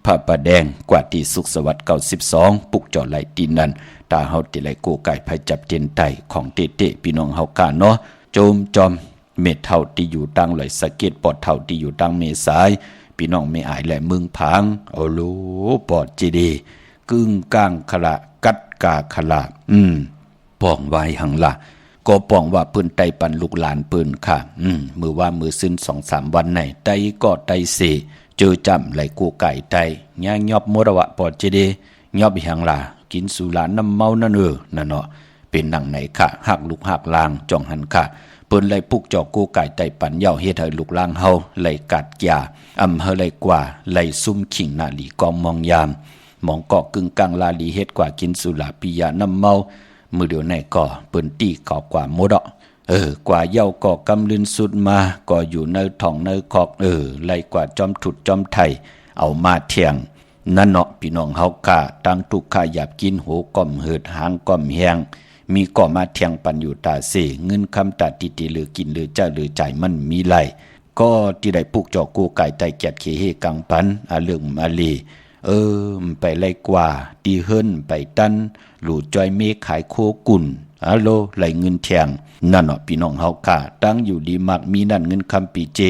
พระประแดงกว่าที่สุขสวัสดิ์92ปุกจอไหลตีนันตาเฮาติไหลโกไก่ภัยจับเจนไตของเตพี่น้องเฮากาเนาะโจมจอมเม็ดเท่าที่อยู่ตั้งไหลสะเก็ดปอดเท่าที่อยู่ตั้งเมษาย ปี พี่น้องไม่อายแหละเมืองพังเอาโลปอดจีดีกึ่งกลางขละกัดกาขละป้องไว้หังละก็ป้องว่าปืนไตปันลูกหลานปืนค่ะมือว่ามือซึ้น2-3 วันไหนไตก็ไตเสเจอจำไหลกูไก่ไตย่างยอบมรวะปอดจีดียอบหังละกินสุราน้ำเมานั่นนั่นเนาะเป็นหนังไหนค่ะหักลูกหักลางจ่องหันค่ะเปิ้นไล่ปุกจอกกูไก่ไตปันเย่าเฮ็ดให้ลูกลางเฮาไล่กัดยาอำเฮาไล่กว่าไล่ซุ่มขิงนาลีกองมองยามมองเกาะกึ่งกลางลาลีเฮ็ดกว่ากินสุราปิยาน้ำเมามือเดียวในก่อเปิ้นตีเกาะกว่าโมดกว่าเย่าก่อกำลืนสุดมาก็อยู่ในท้องในคอกไล่กว่าจอมถุดจอมไทยเอามาเที่ยงนั่นเนาะพี่น้องเฮากะตั้งทุกข์หยาบกินโหก่อมเหิดหางก่อมแหงมีก่อมาเที่ยงปันอยู่ตาเสเงินคำตาติหรือกินหรือเจ้าหรือจ่ายมันมีไหลก็ที่ได้ปลูกจอกกูไก่ไตแกดเขเฮกังปันอาเรื่องอาลีไปไล่กว่าตีเฮิรนไปตันหลู่จอยเมฆขายโคกุ่นฮัลโหลไหลเงินเที่ยงนั่นเนาะพี่น้องเฮากะตั้งอยู่ดีมักมีนั่นเงินคำปีเจ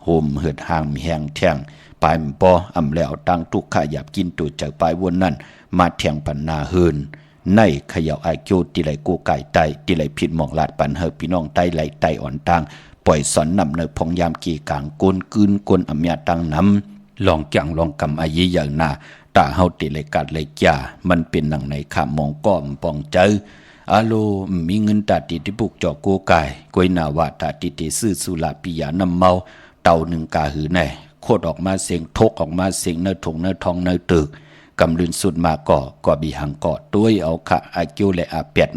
โหมเหิดหางแหงเที่ยงปลายปออำแล้วตั้งทุกข์หยาบกินตัวจากปลายวนนั่นมาเที่ยงปันนาเฮินในเขย่าไอโจติไหลกูไก่ไตติไหลผิดหมอกลาดปันเฮพี่น้องไตไหลไตอ่อนตังปล่อยสอนนำในพองยามกีกลางกลกืนกลอำยาตังน้ำลองจังลองกำอายีอย่างหน้าตาเฮาติไหลกัดไหลจ่ามันเป็นหนังในขามองก้อมปองเจออาโลมีเงินตาติที่ปุกจอกกูไก่กวยนาวาตาติติซื้อสุราปิยาน้ำเมาเต่าหนึ่งกาหือแน่โคตรออกมาเสียงทกออกมาเสียงเนื้อถงเนื้อทองเนื้อตึกกำลืนสุดมาก่อบีหังก่อด้วยเอาขะอากิวและอาเปียด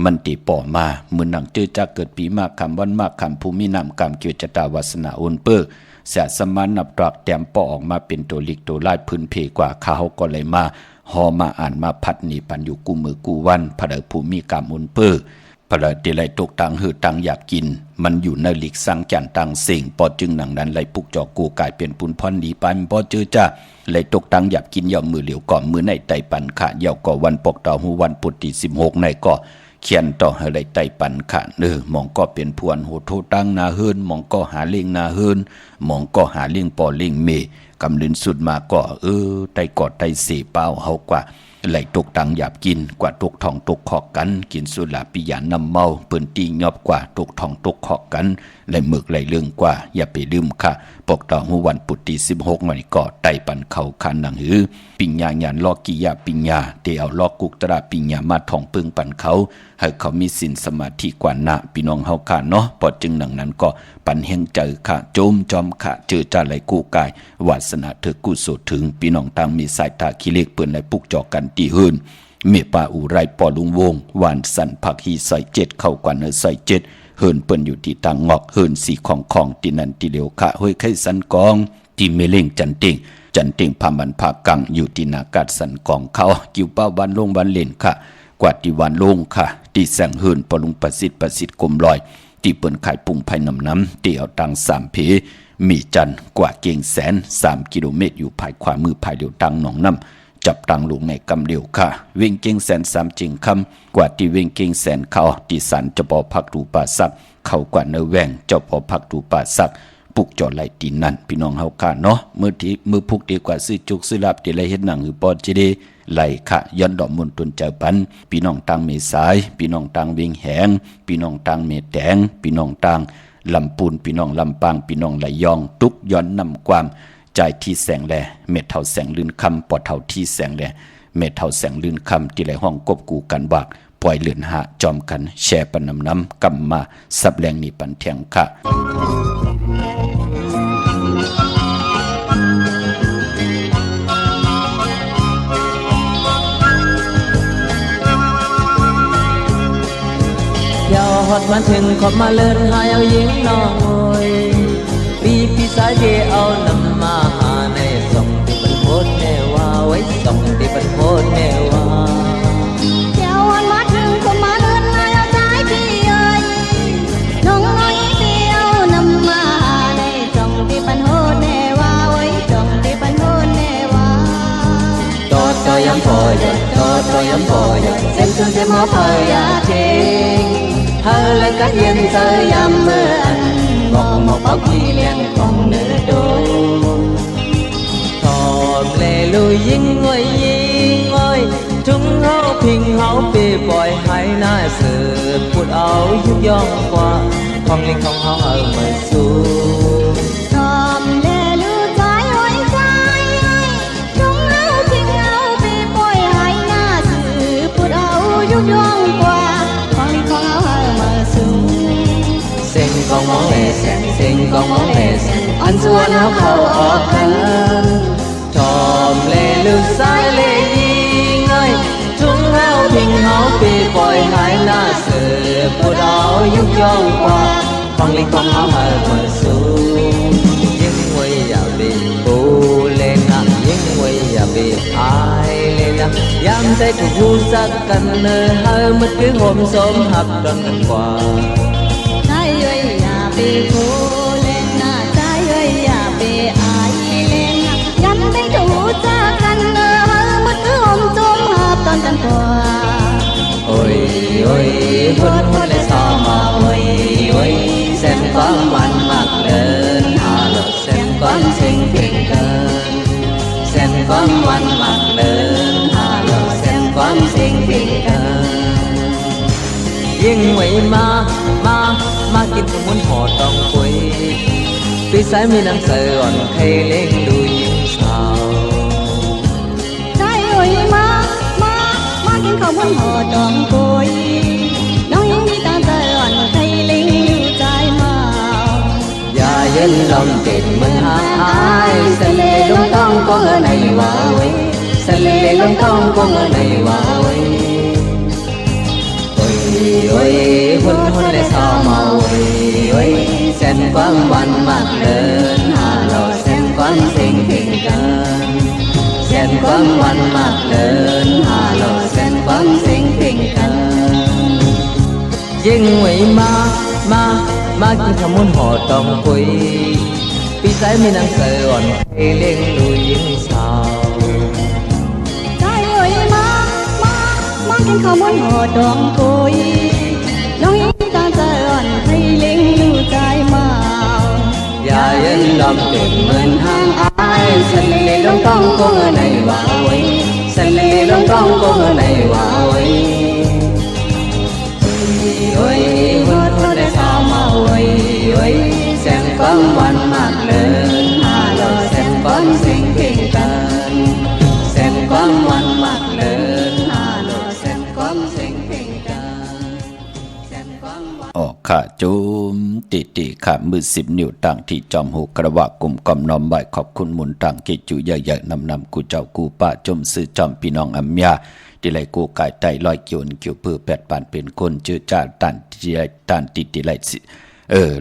มันตีป่อมาเหมือนหนังเจอจะเกิดปีมากคำวันมากคำภูมินำคำเกี่ยวจตาวาสนาอุนเปอร์เสียสมานนับตรักแต้มป่อออกมาเป็นตัวลิกตัวลายพื้นเพกว่าเขาก็เลยมาหอมาอ่านมาพัดหนีปันอยู่กูมือกูวันผดภูมิกรรมอุนเปอร์พระเดลัยตกตังหือตังอยากกินมันอยู่ในหลีกสังจันตังเสียงปอจึงหนังนั้นไหลปุกจอกกูกลายเป็นปุนพรหนีปันปอเจอจ้าไหลตกตังอยากกินเย่ามือเหลียวก่อมือในไตปันขะเย่าก่อวันปกต่อหูวันปุตติ16ในก่อเขียนต่อให้ไหลไตปันขะมองก็เป็นพวนโหโทตังนาเฮินมองก็หาเลี้ยงนาเฮินมองก็หาเลี้ยงปอเลี้ยงเมกำลืนสุดมาก็ไตกอดไตเสเป้าเฮากว่าไหลตกตังหยาบกินกว่าตกทองตกขอกกันกินสุราปิยาน้ำเมาเปิ้นตียอบกว่าตกทองตกขอกกันไหลหมึกไหลเรื่องกว่าอย่าไปลืมค่ะปกต่อหูวันปุตติ16หน่อยก็ไตปันเขาคันหนังหือปิญญาญาณลอกกิยาปิญญาเตเอาลอกกุกตราปิญญามาทองปึงปันเขาให้เขามีศีลสมาธิกว่านะพี่น้องเฮาค่ะเนาะพอจึงหนังนั้นก็ปันเฮงเจอค่ะโจมจอมค่ะเจอจ่าไหลกู้กายวาสนาเธอกู้สุดถึงพี่น้องต่างมีสายตาขี้เล็กเปิ้นไหลปุกจอกกันตีเฮินเมป่าอูไรปอลุงวงวานสันผักฮีใส่7เข้ากว่าเนใส่7เฮินเปิ้นอยู่ที่ตังงอกเฮินสีของที่นั่นที่เหลียวค่ะห้วยไข่สันกองที่เมเล่งจันติงพามันพากังอยู่ที่นากาศสันกองเขากิวเป้าวันลงวันเล่นค่ะกว่าที่วันลงค่ะที่แสงเฮินปอลุงประสิทธิ์กลมลอยที่เปิ้นขายปุ่งภายน้ำที่เอาตัง3เพมีจันกว่าเก่งแสน3กิโลเมตรอยู่ภายขวามือภายเดียวตังหนองน้ำจับตังลงในกำเดียวค่ะเวงเก่งแสน3จริงคำกว่าที่เวงเก่งแสนเขาที่สันเจ้าปอพักดูป่าซักเขากว่าเนื้อแวงเจ้าปอพักดูป่าซักปุกจอไหลตีนั่นพี่น้องเฮาค่ะเนาะมือพุกดีกว่าซื้อจุกซื้อลับที่ไรเฮ็ดหนังหือปอจีดีไหลค่ะย้อนดอกมนตุนเจ้าปันพี่น้องตังเมสายพี่น้องตังเวงแหงพี่น้องตังเมแตงพี่น้องตังลำปูนพี่น้องลำปางพี่น้องไหลยองตุกย้อนนำความใจที่แสงแลเม็ดเท่าแสงลื่นคำปอดเท่าที่แสงแลเม็ดเท่าแสงลื่นคำที่ไหลห้องกบกูกันบากปล่อยเลือนหาจอมกันแช่ปันน้ำกำมาสับแรงนี่ปันเทียงค่ะยอดมาถึงขอบมาเลินหายเอายิงน้องโอยปีสายเกเอานำมาหาในส่งที่เป็นโพดเนว่าไว้ส่งที่เป็นโพดเนว่าเจ้าวันมาถึงขอบมาเลินหายเอาใจพี่เอ้ยน้องน้อยเดียวนำมาในส่งที่เป็นโพดเนว่าไว้ส่งที่เป็นโพดเนว่าโตยำพอยโตยำพอยเส้นคือเส้นหมอพอยาเชงเธอและก็เย็นเธอยำเมื่ออันมองเป้าที่เลี้ยงของเนื้อโด lùi dinh ngồi chúng hao phình hao bề bòi hai na sự phút áo giúp dòng qua không linh không hao ở mời xuống Thòm lê lưu trái ôi trái chúng áo thiên áo bề bòi hai na sự phút áo giúp dòng qua không linh không áo ở mời xuống sen con máu hề sen con máu hề anh xua nó khâu ở khăn thòm lê lưu trái lê dinh ơi chúng hao phình hao bề bòi hai na sự phút áo giúp dòng qua không linh không áo ở mời xuống nhưng quay à bị cô lên à nhưng quay à bị ai lên à dám tay của vui sắc cần hơi mất cứ hôm sớm hấp đón gần qua trái ơi à bề cô lên à trái ơi à bề ai lên à gắn tay thủ ra căn mất cứ ôm tôm hợp toàn căn quà ôi hôn lại sao mà ôi xem con ngoan mặt lên hà lộ xem con xinh tình cơn xem con ngoan mặt lên hà lộ xem con xinh tình cơn nhưng vậy mà kinh không muốn họ trong quê tuy sai mi đang sợ còn khay lên đuôi nhưng sao trái ơi má kiến không muốn họ tròn côi nói những đi ta tờn thay linh lưu trái màu và dân lòng tình mình hai sẽ lê lông tông có người này vào ấy sẽ lê lông tông có người này vào ấy ôi hôn lại sao màu ôi xem con ngoan mặt lên hà lộ xem con xinh tình cơn xem con ngoan mặt lên hà lộ xem con xinh tình cơn nhưng vậy mà chỉ không muốn họ trong quê vì trái mình đang sợ còn hay lên đuôi nhưng sao trái ơi má kiến không muốn họ tròn côi nói những đi ta tờn thay linh lưu trái màu và dân lòng tình mình hàng ai sẽ lê lông tông có người này vào ấy sẽ lê lông tông có người này vào ấy ôi hôn lại sao mà ôi xem con ngoan mặt lên hà lộ xem con xinh tình cơn xem con ngoan mặt lên hà lộ xem con xinh tình cơn xem con ngoan ออกขาจุมติขามือ10 นิ้วต่างที่จอมหูกระวะกลุ่มกอมน้อมไหวขอบคุณหมุนต่างกิจุใหญ่ๆนำกูเจ้ากูป้าจมซื้อจอมพี่น้องอัมยาที่ไรกูกายไตลอยเกี่ยวเกี่ยวเพื่อแปดปานเป็นคนเจอจ่าตันติไรสิ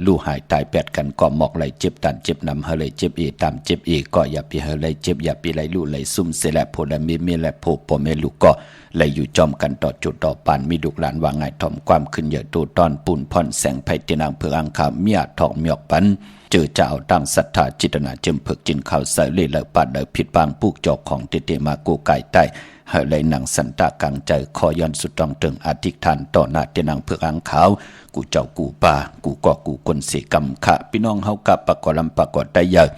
ลู่หายตายแปดกันก็หมอกไหลเจ็บตันเจ็บนำเฮเลยเจ็บเอตามเจ็บเอก็อย่าปีเฮเลยเจ็บอย่าปีไหลลู่ไหลซุ่มเสละโพละเมและโพปอเมลูกก็ไหลอยู่จอมกันต่อจุดต่อปานมีดุกหลานว่าไงถ่อมความขึ้นเยอะตูตอนปูนพรแสงไผ่เตนางเพื่ออังคาเมียทองเมียกปันเจอเจ้าตั้งศรัทธาจิตนาเจิมเพิกจินข่าวใส่เล่เลยปัดเลยผิดบางปูกจอกของเตมากูไก่ใต้เฮเลยหนังสันตากลางใจคอย้อนสุดตองเติงอธิษฐานต่อหน้าเตนางเพื่ออังขาวกูเจ้ากูป่ากูก็กูคนเสกรรมขะพี่น้องเฮากับปะกอลำปะกอดได้เยอะ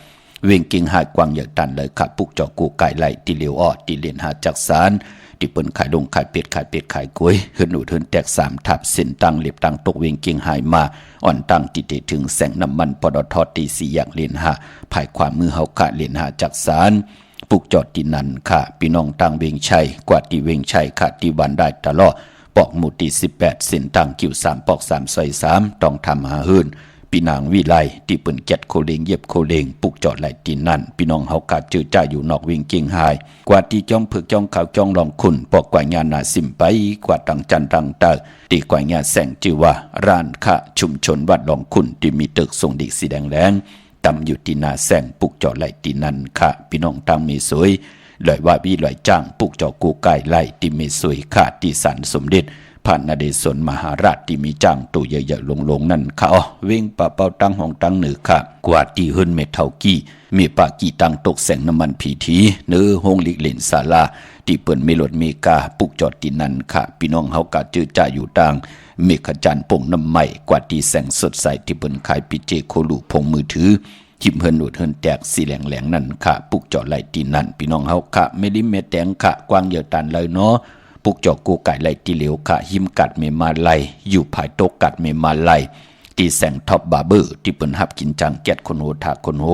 เวียงกิ่งหายกวางอย่างตันเลยขะปุกเจ้ากูไก่ไหลตีเหลียวอ้อตีเลียนหาจักสารที่เปิ้นขายดงขายเป็ดขายกล้วยเฮือนหนูเฮือนแตก3ทับเส้นตั้งเล็บตั้งตกเวียงกิ่งหายมาอ่อนตั้งติเตถึงแสงน้ำมันปตทตี4อย่างเลียนหาภายความมือเฮาขะเลียนหาจักสารปุกจอดที่นั่นค่ะพี่น้องตั้งเวียงชัยกว่าที่เวียงชัยค่ะที่วันได้ตลอดปอกหมู่ที่18เส้นตั้งกิ่ว3ปอก3ซอย3ต้องทำหาเฮือนพี่นางวิไลที่เปิ้นแก็ดโคเลงเย็บโคเลงปุกจอดไหลที่นั่นพี่น้องเฮากะเจอจ้าอยู่นอกเวียงกิ่งหายกว่าที่จ้องเผือกจ้องขาวจ้องลองขุนปอกกว่าญาณาสิมไปกว่าตังจันตังตาตีกว่าญาแสงชื่อว่าร้านค่ะชุมชนวัดลองขุนที่มีตึกทรงดิสีแดงแดงตำอยู่ที่นาแสงปุกจอดไหลที่นั่นค่ะพี่น้องตั้งมีสวยลอยว่าวิลอยจ้างปุกจอกูไก่ไหลที่มีสวยค่ะที่สันสมเด็จพระนเรศวรมหาราชที่มีจ้างตัวใหญ่ๆลงนั่นค่ะเว้งป่าเป้าตั้งห้องตั้งเหนือค่ะกว่าที่เฮิรนเมทากี้มีปากี้ตั้งตกแสงน้ำมันผีทีเนื้อห้องลิกเลนศาลาที่เปิ่นเมลดเมกาปุกจอดที่นั่นค่ะพี่น้องเฮากะเจอจ่าอยู่ต่างเมฆจันทร์ป่งน้ำใหม่กว่าที่แสงสดใสที่เปิ่นขายปิเจโคลูพงมือถือ หิมเฮินหนุดเฮินแตกสีแหลงนั่นค่ะปุกเจาะไหลตีนั่นพี่น้องเฮาค่ะไม่ริมเม็ดแดงค่ะกว้างเยอะตันเลยเนาะปุกเจาะกูไก่ไหลตีเหลวค่ะหิมกัดเมมาไหลอยู่ภายโตกัดเมมาไหลตีแสงท็อปบาร์เบอร์ที่เปิ้นหับกินจังแก๊ดคนโหทาคนโห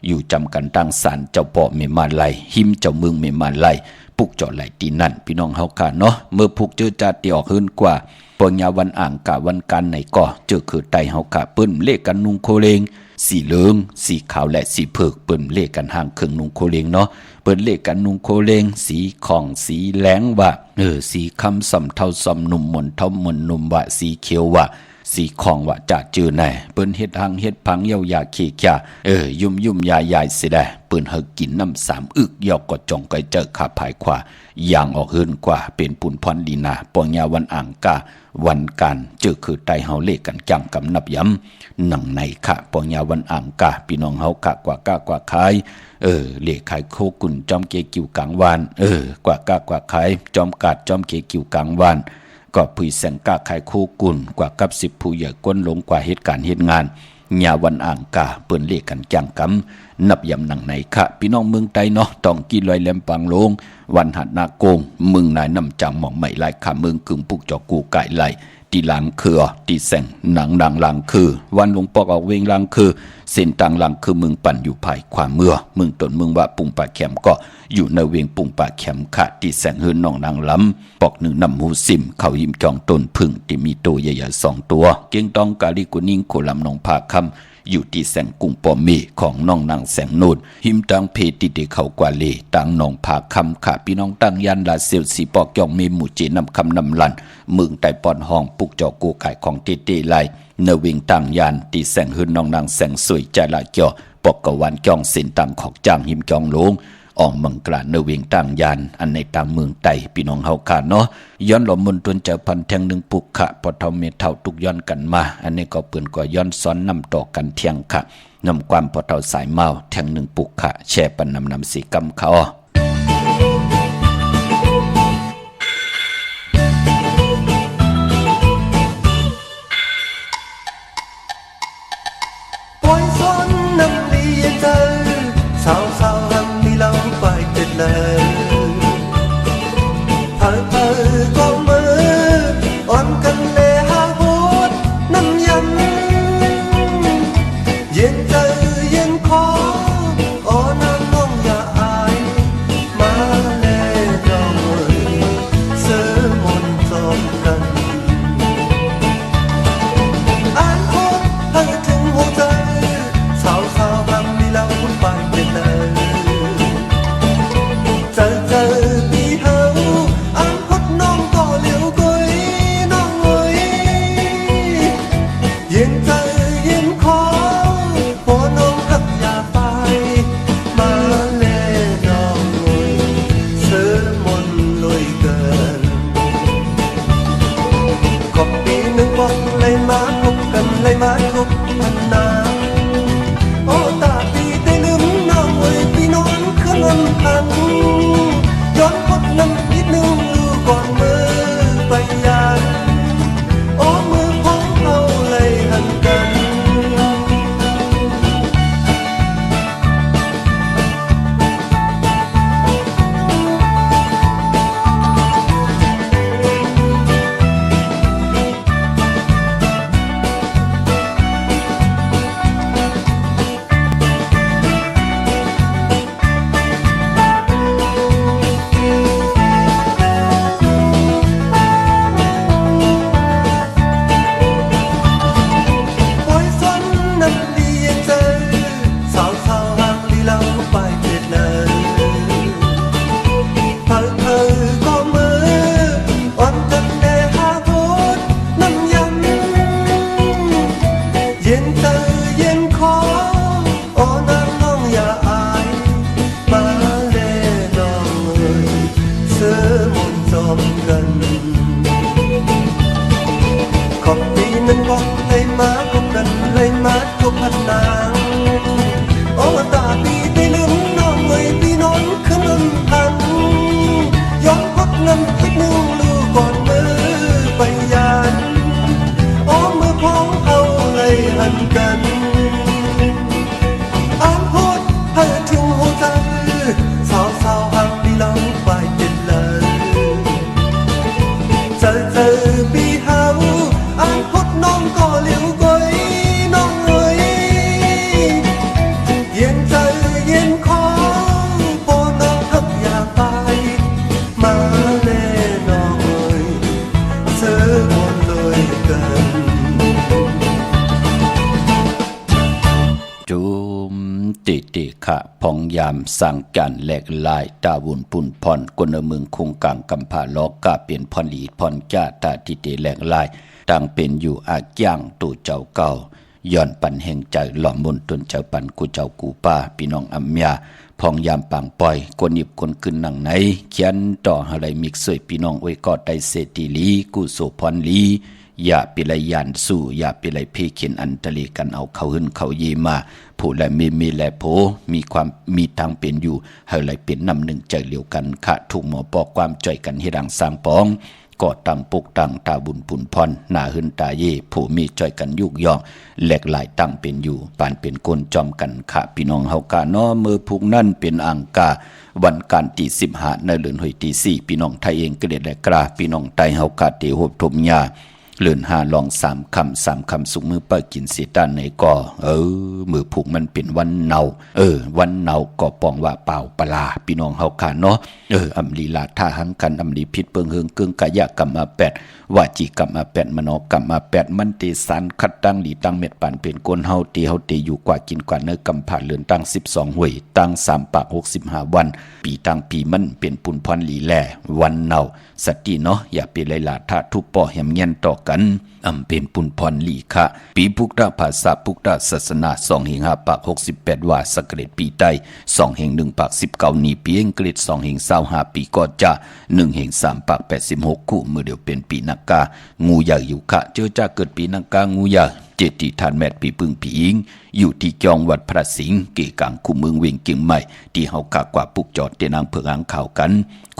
อยู่จำกันตั้งศาลเจ้าป่อเมมาไหลหิมเจ้าเมืองเมมาไหลปุกเจาะไหลตีนั่นพี่น้องเฮาค่ะเนาะเมื่อปุกเจอจัดตีออกขึ้นกว่าปญญาวันอ่างกะวันกันไหนก็เจอคือไตเฮาค่ะเปิ้นเลขกันนุงโคเลงสีเหลืองสีขาวและสีเผือกเปิ้นเลขกันห่างเครื่องนุงโคเลงเนาะเปิ้นเลขกันนุงโคเลงสีของสีแหลงว่าสีคำสำเท่าสำนุ่มมนเท่ามนนุ่มว่าสีเขียวว่าสีของว่าจะจื้อแน่เปิ้นเฮ็ดหังเฮ็ดพังเยาวยาขี้กะยุ่มยายสิได้เปิ้นเฮากินน้ำ3อึกยอกก็จ่องก็เจอขาภายขวาอย่างออกเฮินกว่าเป็นปุ่นพรดีนาปญญาวันอ่างกาวันการเจอคือไตเฮาเลขกันจังกำนับย้ำหนังในค่ะปญญาวันอ่างกาพี่น้องเฮากะกว่ากากว่าขายเลขขายโคกุ่นจอมเกกิวกลางวานกว่ากากว่าขายจอมกาดจอมเกกิวกลางวานก็ผุยแสงกาขายโคกุ่นกว่ากับ10ผู้ใหญ่ก้นหลงกว่าเหตุการณ์เหตุงานญาวันอ่างกาเปิ้นเลขกันจังกำนับยำหนังในค่ะพี่น้องเมืองไตเนาะต้องกินลอยแหลมปังลงวันหัดนาโกงเมืองนายนำจังหม่องใหม่ลายขาเมืองกึ่งปุกจอกูไก่ไหลตีหลังคือตีแสงหนังดังหลังคือวันหลวงปอกออกเวงหลังคือเส้นต่างหลังคือเมืองปั่นอยู่ภายความเมื่อเมืองตนเมืองว่าปุงป่าแขมก็อยู่ในเวียงปุงป่าแขมค่ะตีแสงเฮือนน้องนางล้ำปอกหนึ่งนำหูซิมเขาหิมจองต้นพึ่งที่มีตัวใหญ่ๆ2ตัวเก่งต้องกาลิกุนิ่งโคลำนองผาคำอยู่ที่แสงกุ้งปอมีของน้องนางแสงนูดหิมตังเพติเดเขากว่าเลตังน้องผาคำค่ะพี่น้องตั้งยันลาเซลสีปอกยองมีหมู่จีนำคำนำลันมึงไตปอนห้องปุกจอกูไก่ของเตเตไลเนวิงตั้งยันตีแสงหืนน้องนางแสงสวยใจละเกี่ยวปอกกะวันจองสินตังของจางหิมจองลงออกมังกลาเนวิงตั้งยันอันในตามเมืองไตพี่น้องเฮาค่ะเนาะย้อนหลอมมนตวนเจ้าพันแทงหนึ่งปุกค่ะพอเท่าเมเท่าตุกย้อนกันมาอันนี้ก็เปื่นก็ย้อนซ้อนนำต่อกันเที่ยงค่ะนำความพอเท่าสายเมาแทงหนึ่งปุกค่ะแช่ปันนำสีกำเขา ติขะพองยามสั่งการแหลกลายตาวุ่นปุ่นพรกนเมืองคงกลางกำผาล้อกะเป็นพรหลีพรจ้าตาทิเตแหลกลายต่างเป็นอยู่อาย่างตู่เจ้าเก่าย้อนปันแห่งใจหล่อมมนตนเจ้าปันกูเจ้ากูป้าพี่น้องอัมยาพองยามปางปล่อยกวนหยิบคนขึ้นนั่งไหนเขียนต่ออะไรมิกสวยพี่น้องอวยกอดได้เศรษฐีลีกูโสพรลีอย่าปิไลยานสู้อย่าปิไลเพเขียนอันตลีกันเอาเขาหึนเขาเยมาผู้และมีและโผมีความมีทางเป็นอยู่ให้ไหลเป็นนำหนึ่งใจเหลียวกันขะถูกหมอปอกความจ่อยกันให้ดังสร้างปองกอดตังปุกตังตาบุญปุนพรหน้าหึนตาเย่ผู้มีจ่อยกันยุกยองแหลกหลายตั้งเป็นอยู่ปานเป็นคนจอมกันขะพี่น้องเฮากาน้อมือพุกนั่นเป็นอังกาวันการตี15ในเดือนหอยตี4พี่น้องไทยเองกระเด็ดและกราพี่น้องไทยเฮากาเตหบทมยาเลื่อน5ลอง3คำสุกมือเปิดกินสีด้านในก่อมือผูกมันเป็นวันเนาวันเนาก็ปองว่าเปล่าปลาพี่น้องเฮาขาเนาะอำลีลาท่าหังกันอำลีพิษเปิงเฮืองเกิงกายะกรรม8วาจีกรรม8มโนกรรม8มันติสันคัดตั้งหลีตั้งเม็ดปานเป็นก้นเฮาตีอยู่กว่ากินกว่าเนื้อกำผ่าเลื่อนตั้ง12หวยตั้ง3ปาก65วันปีตั้งปีมันเป็นปุนพรหลีแลวันเนาสติเนาะอย่าเป็นไลลาท่าทุบป่อแหมเงียนต่อกันเป็นปุนพรหลีค่ะปีพุกดาภาษาพุกดาศาสนา2แห่ง5ปาก68ว่าสกเกรดปีใต้2แห่ง1ปาก19นีปีเองเกรด2แห่ง25ปีก็จะ1แห่ง3ปาก86คู่มือเดียวเป็นปีนักกางูใหญ่อยู่ค่ะเจอจะเกิดปีนักกางูใหญ่เจติทานแมดปีพึ่งผีอิงอยู่ที่จองวัดพระสิงห์เกกังคู่เมืองเวียงเกียงใหม่ที่เฮากากว่าปุกจอดเตนางเผือกอ่างข่าวกัน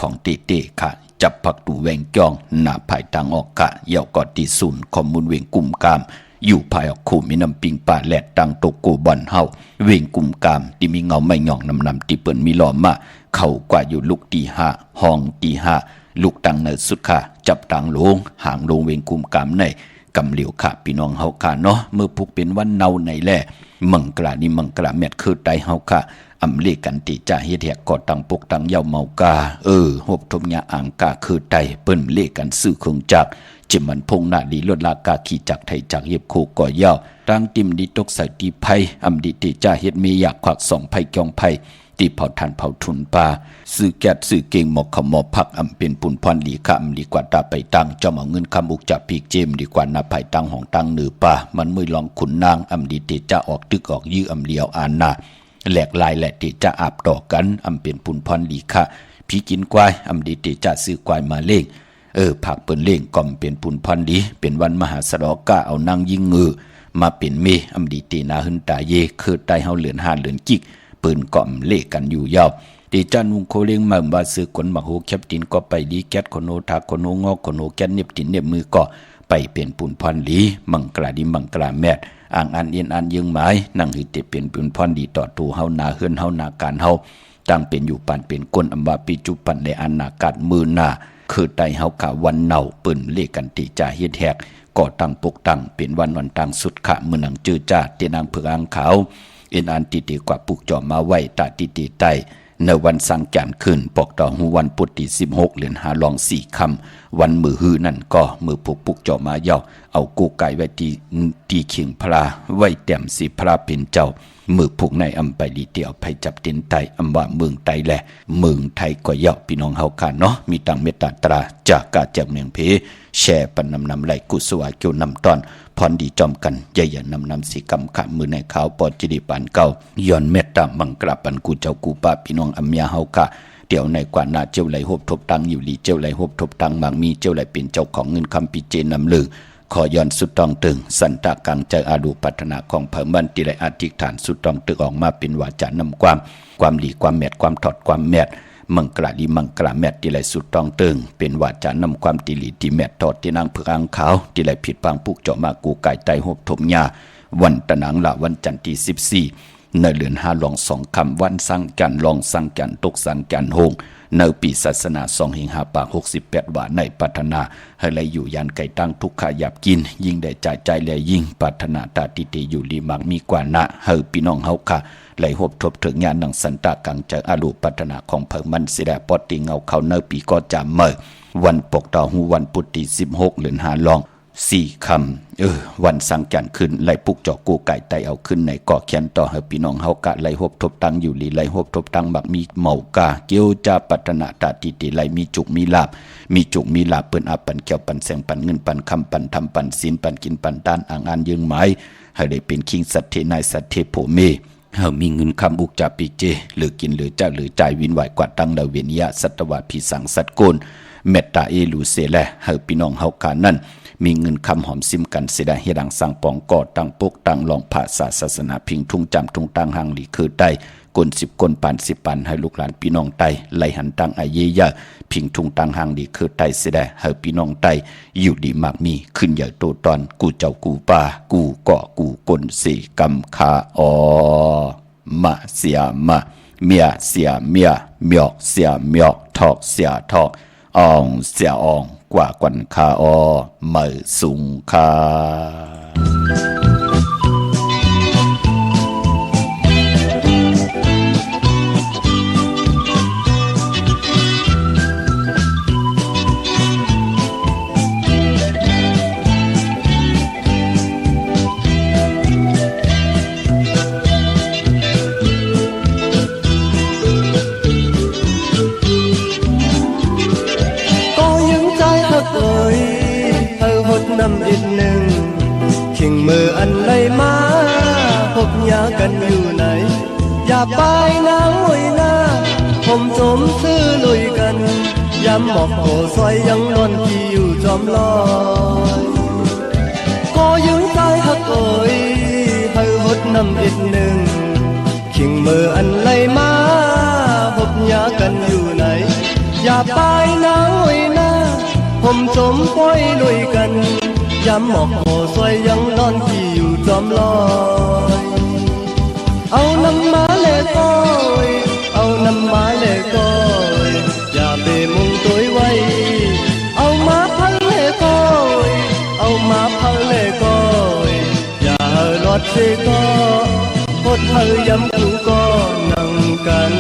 ของเตค่ะจับผักตูแวงจองหน้าภายทางออกกะเยาวกอดที่ศูนย์คอมมูนเวียงกุ่มกามอยู่ภายออกคู่มีน้ำปิงป่าแหลดตังโตโกบอนเฮาเวียงกุ่มกามที่มีเงาไม่หย่องนำที่เปิ้นมีหล่อมาเข้ากว่าอยู่ลูกตี5ห้องตี5ลูกตังเนสุดค่ะจับตังลงหางลงเวียงกุ่มกามในกำเหลียวค่ะพี่น้องเฮาค่ะเนาะเมื่อพุกเป็นวันเนาในแลมังกรานี่มังกราแมดคือไตเฮาค่ะอำเลกันติจ่าเฮ็ดแหกกอดตังปกตังเยาเมากาหบทมยาอ่างกาคือไตเปิ้นเลกันซื้อเครื่องจักรจิมมันพงหน้าดีลดลากาขี่จักไทยจักเย็บโคก่อยาวตั้งติมดีตกใส่ตีไผอำดิติจ่าเฮ็ดมีอยากขวัก2ไผจองไผตีเผาทันเผาทุนปลาซื้อแก๊สซื้อเก่งหมอกขมอพักอำเป็นปุ่นพรหลีค่ะอำดีกว่าตาไปตังจอมเอาเงินคำอุกจับปีกเจมดีกว่านาไผตังของตังเหนือป่ามันมือลองขุนนางอำดิติจ่าออกตึกออกยื้ออำเลียวอานาแหลกลายแหละติจะอาบต่อกันเป็นปุ่นพรหลีค่ะพี่กินควายดิติจะซื้อควายมาเล่งผักเปิ้นเล่งก่อมเป็นปุ่นพรหลีเป็นวันมหาสรกะเอานางยิงงือมาเป็นเมดิตินาหึนตาเยคือไตเฮาเหลือน5เหลือนจิกปืนก่อมเล่กันอยู่ยาวติจันนุงโคเล้งมาบาซื้อคนมาโหแคปตินก็ไปดีแก๊สคนโนทาคนโนงอคนโนแก๊สเน็บตินเน็บมือก็ไปเป็นปุ่นพรหลีมังกราดิมังกราแมดอ่างอันเอียนอันยึงหมายนั่งหิเตเป็นปืนพรดีต่อตูเฮานาเฮือนเฮานาการเฮาตั้งเป็นอยู่ปันเป็นก้นอัมบาปิจุปันในอันนาการมือนาคือไตเฮากะวันเนาปืนเลกันติจ่าเฮ็ดแหกก่อตั้งปกตั้งเป็นวันตั้งสุดขะมือหนังจื้อจ้าเตนางเผือกอ่างขาวเอ็นอันติกว่าปุกจอมาไว้ตาติไตในวันสังแก่นขึ้นปอกต่อหูวันปุตติ16เหรียญ5ลอง4คำวันมือฮือนั่นก็มือปุกจอมาเยาเอากูไก่ไว้ตีเขียงพลาไว้แต้มสีพระเป็นเจ้ามือผูกในอำไปดีเตียวไปจับเต็นไตอำว่าเมืองไตแหละเมืองไทยก็เยาพี่น้องเฮาค่ะเนาะมีตังเมตตาตราจากกาจากเมืองเพแช่ปันนำไหลกุสวาเกี่ยวนำตอนพรดีจอมกันใหญ่อย่านำสีกำขะมือในขาวปอดจิริปานเก่าย้อนเมตตาบังกราปันกูเจ้ากูป้าพี่น้องอัมยาเฮาค่ะเดี๋ยวในกว่านาเจ้าไหลหบทบตังอยู่ลีเจ้าไหลหบทบตังบางมีเจ้าไหลเป็นเจ้าของเงินคำปิเจนำลือขอย้อนสุดต้องตึงสันตากังใจอาดูพัฒนาของเพิ่มบันติไรอธิษฐานสุดต้องตึกออกมาเป็นวาจานำความหลีความแมดความถอดความแมดมังกราดีมังกราแมดติไรสุดต้องตึงเป็นวาจานำความติลีติแมดถอดที่นางเผือกอ่างขาวติไรผิดปังปุกเจาะมากูไก่ไตหบทมยาวันตะนังละวันจันทร์ที่14ในเดือน5ลอง2คำวันสังกันลองสังกันตกสังกันโฮงในปีศาสนา2แห่ง5ปาก68ว่าในปัฒนาให้ไหลอยู่ยันไก่ตั้งทุกขหยับกินยิ่งได้จ่ายใจและยิ่งปัฒนาตาติเตอยู่ลีมักมีกว่านะเฮาพี่น้องเฮาค่ะไหลหบทบถึงงานหนังสันตากังจากอารูปัฒนาของเพิ่มมันสิได้ปอติเงาเขาเนปีก็จำเมื่อวันปกต่อหูวันปุตติ16เหรียญ5ลอง 4 คำวันสังจันทร์ขึ้นไล่ปุกจอกกูไก่ไตเอาขึ้นในเกาะเขียนต่อให้พี่น้องเฮากะไล่ฮบทบตังอยู่ลีไล่ฮบทบตังบักมีเมากาเกียวจาปัตนาตาติติไล่มีจุกมีลาบมีจุกมีลาบเปิ้นอาปันเกี่ยวปันแสงปันเงินปันคำปันทำปันศีลปันกินปันด้านอ่างอันยืงหมายให้ได้เป็นคิงสัตเทนายสัตเทโพเมเฮามีเงินคำอุกจาปิเจหรือกินหรือจ้าหรือจ่ายวินไหวกว่าตังดาเวียนยะสัตวะพิสังสัตโกนเมตตาเอลูเซแลเฮาพี่น้องเฮากานั่นมีเงินคำหอมซิมกันเสดาเฮดังสังปองก่อตั้งปกตั้งลองภาษาศาสนาพิงทุ่งจำทุ่งตังหังหลีคือใต้กล10 กลปัน10 ปันให้ลูกหลานพี่น้องไตไหลหันตังไอเยยะพิงทุ่งตังหังหลีคือไตเสดาให้พี่น้องไตอยู่ดีมากมีขึ้นใหญ่โตตอนกูเจ้ากูป่ากูเกาะกูกลสีกำคาอมาเสียมาเมียเสียเมียเมียกเสียเมียกทอกเสียทอกอ่องเสียอ่องกว่ากวันคาอเมื่อสุงคาน้ำอีกหนึ่งขิงมืออันไรมาพบยากันอยู่ไหนอย่าไปนะโอยนะผมจมซื้อลุยกันย้ำหมอกโผซอยยังนอนที่อยู่จอมลอยก็ยืนใจหักโอยให้หดน้ำอีกหนึ่งขิงมืออันไรมาพบยากันอยู่ไหนอย่าไปนะโอยนะผมจมป้อยลุยกันย้ำหมอกโผสวยยังนอนที่อยู่จอมลอยเอาน้ำมาเล่ก้อยเอาน้ำมาเล่ก้อยอย่าไปมุงตัวไว้เอามาพันเล่ก้อยเอามาพันเล่ก้อยอย่าลอดเสก้อพดเธอย้ำกูก็นั่งกัน